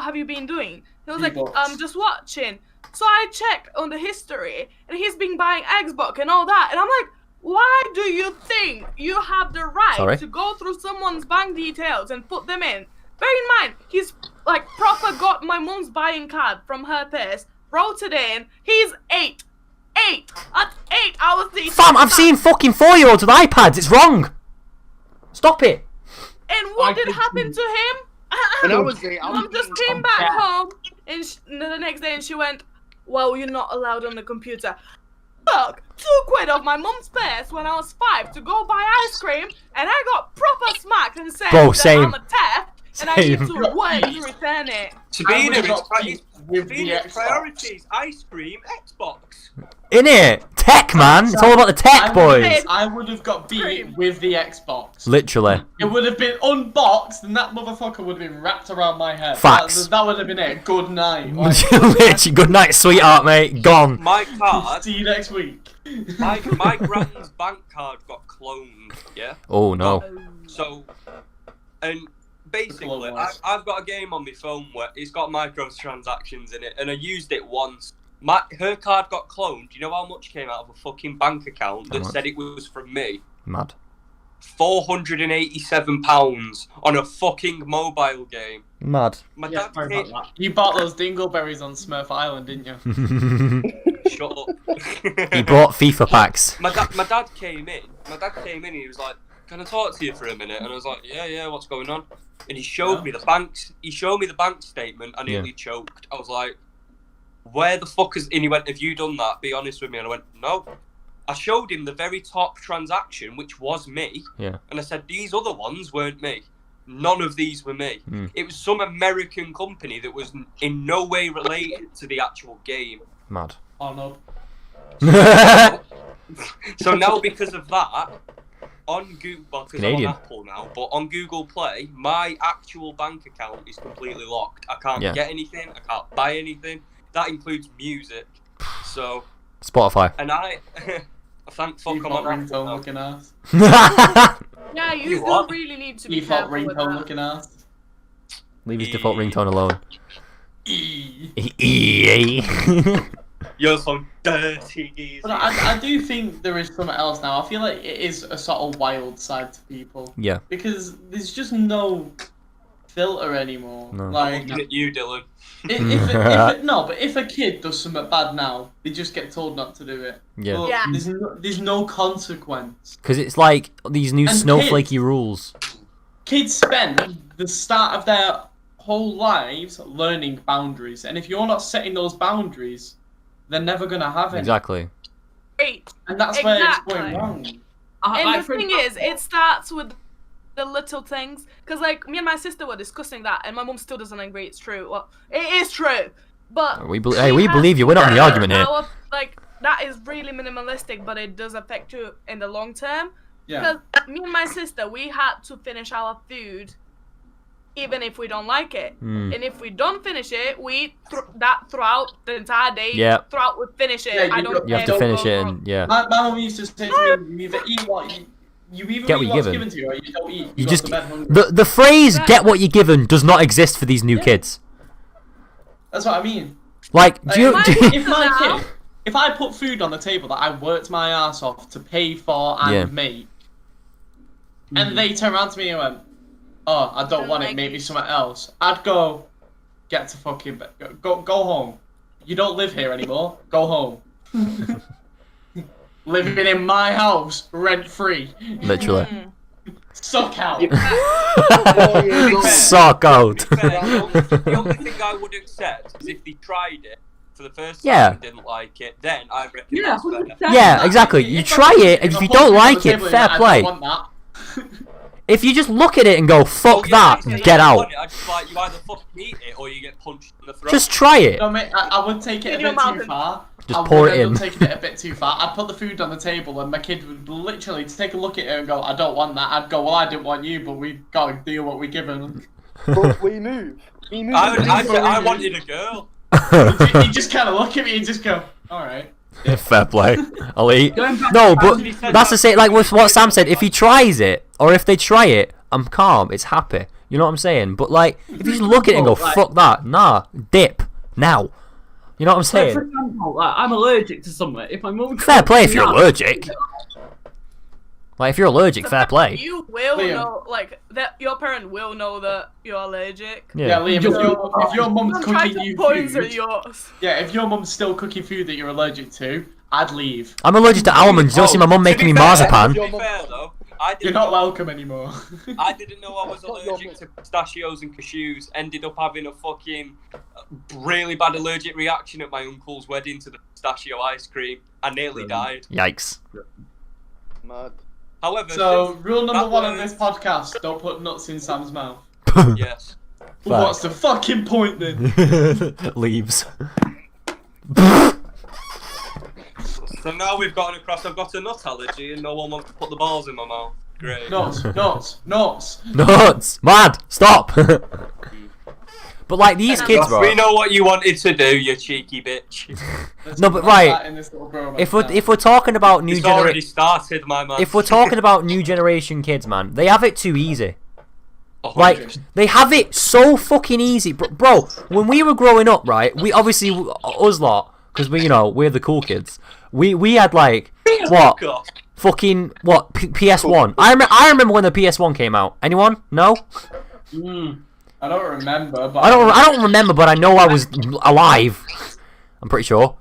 have you been doing? He was like, V-Bucks. I'm just watching. So I check on the history, and he's been buying Xbox and all that, and I'm like, why do you think you have the right Sorry? to go through someone's bank details and put them in? Bear in mind, he's like proper got my mum's buying card from her purse, wrote it in. He's 8. 8. That's 8 hours. Fam, I've seen fucking 4-year-olds with iPads. It's wrong. Stop it. And what I did think- happen to him? When I was there, I was Mum just being came back Yeah. home, and the next day, and she went, "Well, you're not allowed on the computer." Took 2 quid off my mum's purse when I was 5 to go buy ice cream, and I got proper smacked and said Bro, that same. I'm a theft, and I need Same. to work to return it. Sabina, I would've got beat with the Sabina's Xbox. priorities: ice cream, Xbox. Innit? Tech, man. It's all about the tech, boys. I would have got beat with the Xbox. Literally. It would have been unboxed, and that motherfucker would have been wrapped around my head. Facts. That would have been it. Good night. Like, Literally, good night, sweetheart, mate. Gone. My card, see you next week. my grand's bank card got cloned. Yeah. Oh, no. So, and basically, clone was. I've got a game on my phone where it's got microtransactions in it, and I used it once. Her card got cloned. Do you know how much came out of a fucking bank account How that much? said it was from me? Mad. £487 on a fucking mobile game. Mad. My Yeah, dad sorry came. about You bought those dingleberries on Smurf Island, didn't you? Shut up. He bought FIFA packs. My dad came in. My dad came in and he was like, "Can I talk to you for a minute?" And I was like, "Yeah, what's going on?" And he showed me the banks. He showed me the bank statement. I nearly choked. I was like, "Where the fuck is?" And he went, "Have you done that? Be honest with me." And I went, "No." I showed him the very top transaction, which was me. Yeah. And I said, "These other ones weren't me. None of these were me. Mm. It was some American company that was in no way related to the actual game." Mad. Oh no. So now, because of that, on Google, because I'm Canadian. on Apple now, but on Google Play, my actual bank account is completely locked. I can't Yeah. get anything. I can't buy anything. That includes music. So, Spotify. and I, thank fuck I'm Default on Apple ringtone now. looking ass. Yeah, you You do what? really need to be Default careful with ringtone that. looking ass. Leave his default ringtone alone. E. You're some dirty geezer. But I do think there is something else now. I feel like it is a sort of wild side to people. Yeah. Because there's just no filter anymore. No. Like, Looking at you, Dylan. if a kid does something bad now, they just get told not to do it. Yeah. But Yeah. there's no consequence. Because it's like these new And snowflakey kids. rules. Kids spend the start of their whole lives learning boundaries, and if you're not setting those boundaries, they're never gonna have any. Exactly. Great. And that's where it's Exactly. going wrong. And Like, the for thing is, it starts with the little things. Because, like, me and my sister were discussing that, and my mum still doesn't agree it's true. Well, it is true. But We we have believe you. We're not in the argument here. like, that is really minimalistic, but it does affect you in the long term. Yeah. Because me and my sister, we had to finish our food even if we don't like it. Mm. And if we don't finish it, we eat that throughout the entire day. Yeah. Throughout we finish it. Yeah, I you don't got- You have to care finish what it, goes and yeah. My mum used to say to me, you either eat what you either Get what eat you're what's given. given to you, or you don't eat. You go just to bed hungry. the phrase "get what you're given" does not exist for these new Yeah. kids. That's what I mean. Like, Like, do you? if my kid, if I put food on the table that I worked my ass off to pay for and Yeah. make, and they turn around to me and went, "Oh, I don't want it. like Maybe it." something else." I'd go, "Get to fucking bed. Go home. You don't live here anymore. Go home." Living in my house, rent free. Literally. Mm. Suck out. Suck out. To be fair, the only thing I would accept is if they tried it for the first time Yeah. and didn't like it, then I reckon Yeah, that's fair. 100%. Yeah, exactly. You try it, and if you don't like it, fair play. If you just look at it and go, "Fuck Oh, yeah, that," if you get don't out. want it, I just like you either fucking eat it or you get punched in the throat. Just try it. No, mate, I would take it In a your bit mouth too and- far. Just I would pour it end up in. taking it a bit too far. I'd put the food on the table and my kid would literally take a look at it and go, "I don't want that." I'd go, "Well, I didn't want you, but we gotta deal what we're given." But we knew. We knew. I wanted a girl. You just kind of look at me and just go, "Alright." Fair play. I'll eat. Going back No, to but Anthony said that's the that- same. Like with what Sam said. If he tries it, or if they try it, I'm calm. It's happy. You know what I'm saying? But like, if you just look at it and go, Right. "Fuck that," nah, dip now. You know what I'm Like, saying? for example, like, I'm allergic to something. If my mum Fair cooks play if me you're up- allergic. Like if you're allergic, fair play. You will Liam. know, like, that your parent will know that you're allergic. Yeah, Yeah. Liam, if your mum's Don't try cooking to you poison food, yours. yeah, if your mum's still cooking food that you're allergic to, I'd leave. I'm allergic to almonds. You don't see my mum making me To be fair, marzipan. To be fair though, You're not welcome anymore. I didn't know I was It's not your allergic to pistachios and cashews. Ended up having a fucking really bad allergic reaction at my uncle's wedding to the pistachio ice cream. I nearly died. Yikes. Mad. However, So, rule number that one of was- this podcast: don't put nuts in Sam's mouth. yes. What's the fucking point then? Leaves. So now we've gotten across. I've got a nut allergy, and no one wants to put the balls in my mouth. Great. Nuts, nuts, nuts. Nuts. Mad. Stop. But like these kids, bro. We know what you wanted to do, you cheeky bitch. Let's No, not but put right, that in this little bromance If we're now. if we're talking about new It's already generation, started, my man. if we're talking about new generation kids, man, they have it too easy. 100. Like they have it so fucking easy, bro. When we were growing up, right? We obviously us lot, because we're the cool kids. We had like what Fuck off. fucking what PS1. I remember when the PS1 came out. Anyone? No. I don't remember, but I don't remember, but I know I was alive. I'm pretty sure.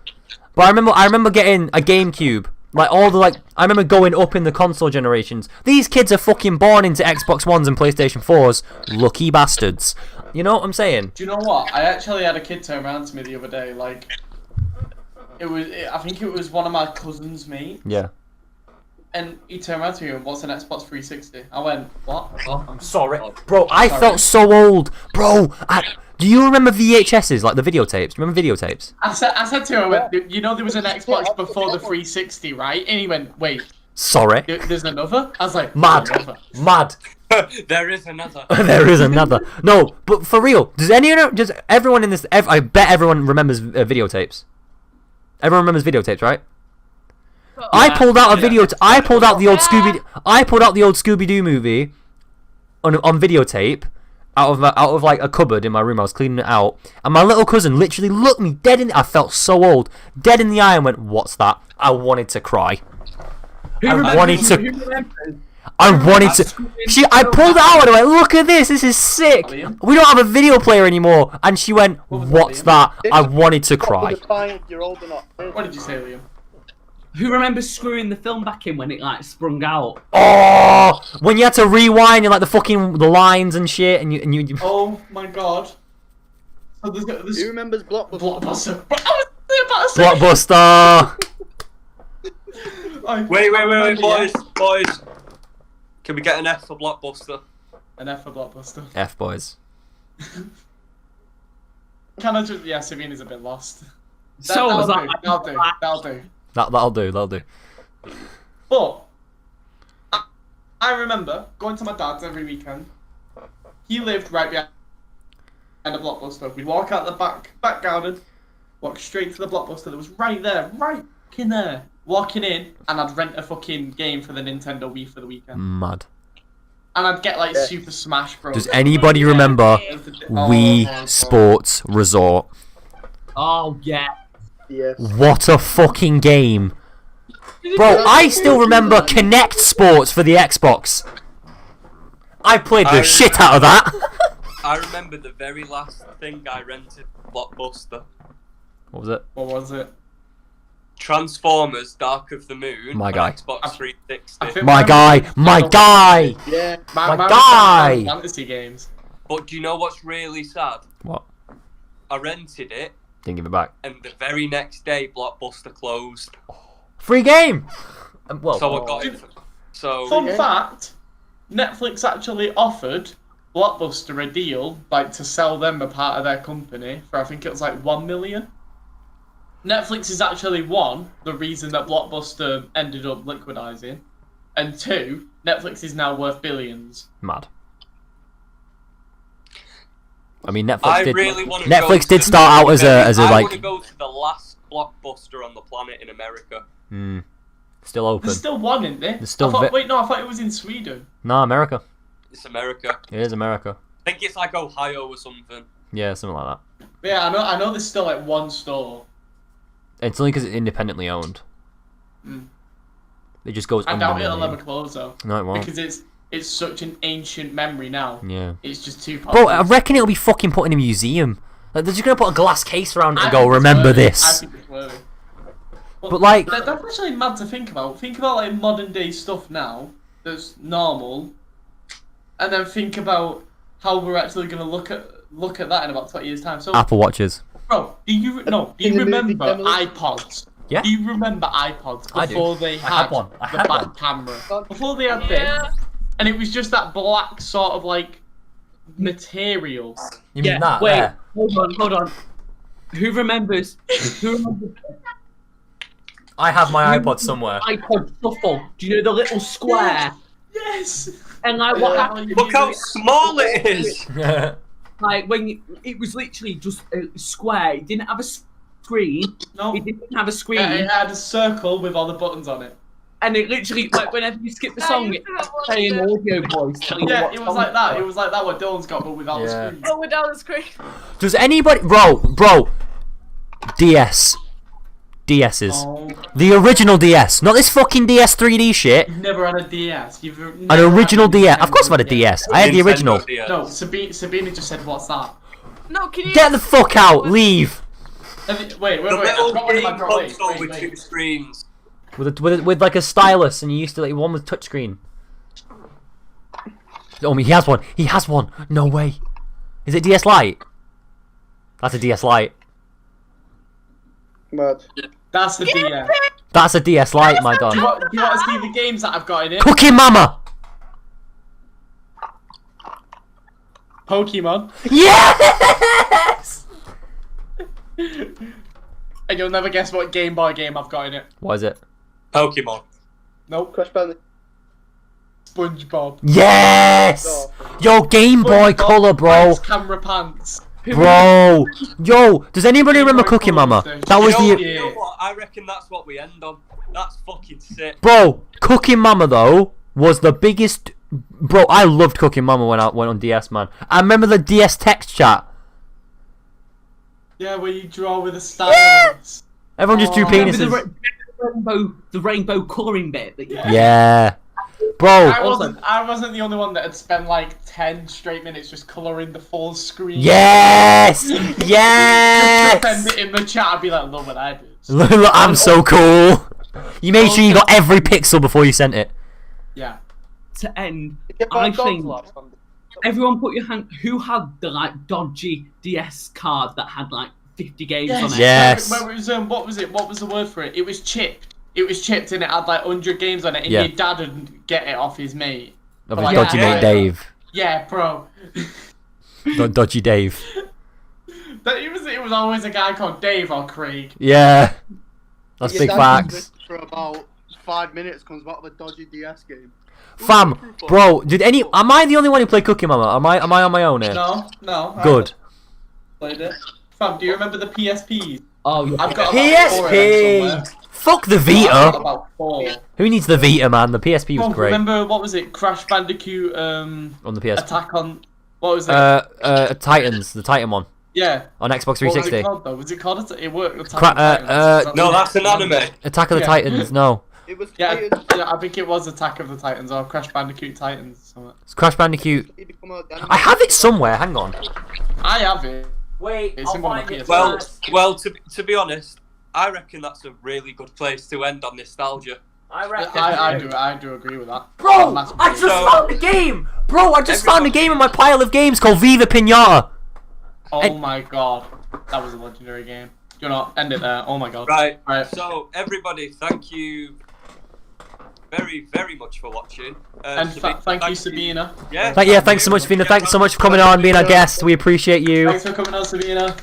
But I remember getting a GameCube. Like I remember going up in the console generations. These kids are fucking born into Xbox Ones and PlayStation 4s. Lucky bastards. You know what I'm saying? Do you know what? I actually had a kid turn around to me the other day. Like, I think it was one of my cousins, mate. Yeah. And he turned around to me and went, "What's an Xbox 360?" I went, "What?" I'm sorry, bro. I felt so old, bro. Do you remember VHSs, like the videotapes? Remember videotapes? I said to him, I went, "You know there was an Xbox before the 360, right?" And he went, "Wait, Sorry. There's another? I was like, Mad. "There's another." Mad. There is another. There is another. No, but for real, does everyone in this? I bet everyone remembers videotapes. Everyone remembers videotapes, right? I pulled out a video. I pulled out the old Scooby Doo movie on videotape out of like a cupboard in my room. I was cleaning it out, and my little cousin literally looked me dead in. I felt so old, dead in the eye, and went, "What's that?" I wanted to cry. I wanted to. I pulled it out and I went, "Look at this, this is sick. Liam? We don't have a video player anymore." And she went, What was "What's that, that?" I wanted to cry. You're old or not. What did you say, Liam? Who remembers screwing the film back in when it like sprung out? Oh, when you had to rewind and like the lines and shit, and you. Oh my god. So there's Who remembers Blockbuster? Blockbuster. I was about to say. Blockbuster. Wait, boys. Can we get an F for Blockbuster? An F for Blockbuster. F boys. Can I just? Yeah, Sabina's a bit lost. So was that. That'll do. That'll do. But I remember going to my dad's every weekend. He lived right behind the Blockbuster. We'd walk out the back garden, walk straight to the Blockbuster that was right there, right in there. Walking in, and I'd rent a fucking game for the Nintendo Wii for the weekend. Mad. And I'd get like Super Smash Bros. Does anybody remember Wii Sports Resort? Oh yeah. Yes. What a fucking game. Bro, I still remember Kinect Sports for the Xbox. I played the shit out of that. I remember the very last thing I rented from Blockbuster. What was it? What was it? Transformers: Dark of the Moon. My on guy. Xbox 360. I think My guy. Yeah. My guy. Fantasy games. But do you know what's really sad? What? I rented it, Didn't give it back. and the very next day, Blockbuster closed. Free game. Well, So I got it. So Fun fact: Netflix actually offered Blockbuster a deal, like to sell them a part of their company for I think it was like 1 million. Netflix is actually one, the reason that Blockbuster ended up liquidizing, and two, Netflix is now worth billions. mad. I mean, I really want to. Netflix did start out as a I like. want to go to the last Blockbuster on the planet in America. Still open. There's still one in there. There's still I thought it was in Sweden. No, America. It's America. It is America. I think it's like Ohio or something. Yeah, something like that. But yeah, I know there's still like one store. It's only because it's independently owned. It just goes I under doubt the it'll name. ever close though. No, it won't. Because it's such an ancient memory now. Yeah. It's just too Bro, popular. I reckon it'll be fucking put in a museum. Like, they're just gonna put a glass case around it I and go, think it's remember worthy. I this. think it's worthy. But like, That's actually mad to think about. Think about like modern day stuff now that's normal, and then think about how we're actually gonna look at that in about 20 years time. So, Apple Watches. bro, do you In the movie remember Demolition- iPods? Yeah. Do you remember iPods I do. before they I had had one. I the had back one. camera? Before they had Yeah. this, and it was just that black sort of like material. You Yeah. mean that? Wait. There? Hold on. Who remembers? Who remembers I have my iPod somewhere. iPod Shuffle? Do you know the little square? Yes. And like what Yeah. happened? Look how small it is. Like it was literally just a square. It didn't have a screen. No. It didn't have a screen. Yeah, it had a circle with all the buttons on it. And it literally, like, whenever you skip the Yeah, song, you it's still have one playing there. audio voice telling you Yeah, what it was song like that. it's It was like that what Dylan's got, but without Yeah. the screen. Oh, without the screen. Does anybody, bro, DS, DS's, Oh, the original DS, not this fucking DS 3D shit. you've never had a DS. You've An never original had a DS. Of course, I've had a Nintendo DS. I had the Nintendo original. DS. No, Sabina just said, "What's that?" No, can you Get the fuck out. Leave. Wait. The I've little got one in my game drawer. Wait, console wait, with wait. two screens. With like a stylus, and you used to like one with touchscreen. Oh, he has one. He has one. No way. Is it DS Lite? That's a DS Lite. Mad. That's the DS. That's a DS Lite, my Do you, dog. want, do you want to see the games that I've got in it? Cookie Mama. Pokemon. Yes. And you'll never guess what Game Boy game I've got in it. What is it? Pokemon. Nope. Crash Bandicoot. SpongeBob. Yes! Oh. Yo, Game Boy SpongeBob Color, bro. wears camera pants. Bro. Yo, does anybody Game remember Boy Cookie Color Mama? station. That was Yo, the... yeah. You know what? I reckon that's what we end on. That's fucking sick. Bro, Cookie Mama, though, was the biggest... Bro, I loved Cookie Mama when I went on DS, man. I remember the DS text chat. Yeah, where you draw with a stylus. Everyone just drew Oh. Remember penises. the rainbow colouring bit that you Yeah. Bro. I wasn't the only one that had spent like 10 straight minutes just colouring the full screen. Yes! Just Yes! send it in the chat. I'd be like, look what I did. Look, I'm so cool. You made sure you got every pixel before you sent it. Yeah. to end. Yeah, but I dogs think last one. everyone put your hand. Who had the like dodgy DS card that had like 50 games on it? Yes. Where it was, what was it? What was the word for it? It was chipped. It was chipped and it had like 100 games on it, and Yeah. your dad would get it off his mate. Of But, his like, dodgy yeah, mate Dave. Yeah, bro. Dodgy Dave. It was always a guy called Dave or Craig. Yeah. That's Your big dad facts. comes in for about 5 minutes, comes back with a dodgy DS game. Fam, bro, am I the only one who played Cookie Mama? Am I on my own here? No. Good. I played it. Fam, do you remember the PSP? Oh yeah. I've got about 4 of them somewhere. Fuck the I've got Vita. about 4. Who needs the Vita, man? The PSP was Oh, great remember what was it? Crash Bandicoot on the PSP. Attack on what was it? Titans, the Titan one Yeah. on Xbox What was 360. it called though? Was it called it worked Attack Cra- on Titans? No, that's an anime. Attack of the Yeah. Titans. No, It was Yeah, Titans. I think it was Attack of the Titans or Crash Bandicoot Titans or something. it's Crash Bandicoot. It become a- I have it somewhere. Hang on. I have it. Wait, It's in one of the PS. Well, to be honest, I reckon that's a really good place to end on nostalgia. I do agree with that. Bro, That's I great. just found a game. Bro, I just found a game in my pile of games called Viva Pinata. Oh my god, that was a legendary game. Do not end it there. Oh my god. Right. Right. So everybody, thank you very, very much for watching. And thank you, Sabina. Yeah. Thanks so much, Sabina. Thanks so much for coming on, being our guest. We appreciate you. Thanks for coming on, Sabina.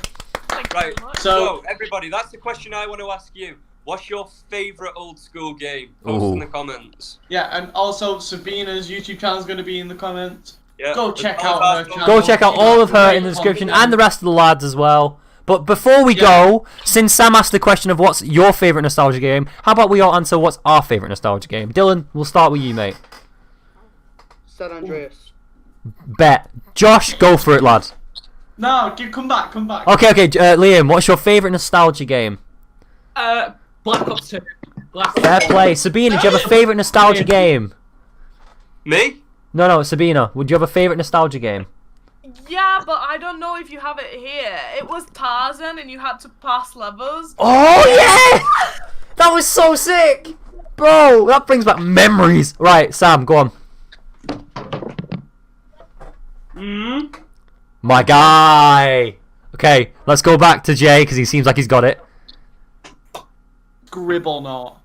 Right. So- So everybody, that's the question I want to ask you. What's your favourite old school game? Post in the comments. Yeah, and also Sabina's YouTube channel is going to be in the comments. Yeah. Go check All out of our her channel. Go check out all of her in the description and the rest of the lads as well. But before we go, since Sam asked the question of what's your favourite nostalgia game, how about we all answer what's our favourite nostalgia game? Dylan, we'll start with you, mate. San Andreas. Bet. Josh, go for it, lad. No, come back. Okay, Liam, what's your favourite nostalgia game? Black Ops 2. Black Ops Fair 2. play. Sabina, do you have a favourite nostalgia game? Me? No, Sabina, would you have a favourite nostalgia game? Yeah, but I don't know if you have it here. It was Tarzan and you had to pass levels. Oh, yeah! That was so sick! Bro, that brings back memories. Right, Sam, go on. My guy! Okay, let's go back to Jay, because he seems like he's got it. Scribblenaught.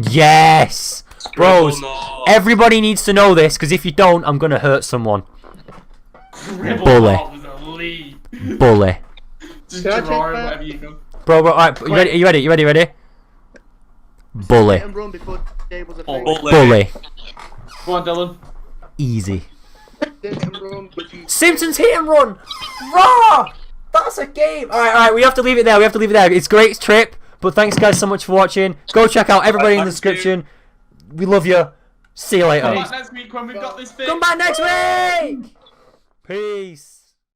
Yes! Bros, Scribblenaught. everybody needs to know this, because if you don't, I'm going to hurt someone. Scribblenaught was elite. Bully. Just Can I drawing take that? whatever you go. Bro, alright, you ready? Bully. Hit and run before Dave was a Oh, thing. Bully. Go on, Dylan. Easy. Hit and run, but you- Simpsons Hit and Run! Raw! That's a game! Alright, we have to leave it there, It's a great trip, but thanks guys so much for watching. Go check out everybody in the Thank description. We love you. See you later. Come back next week when we've got this thing. Come back next week! Peace.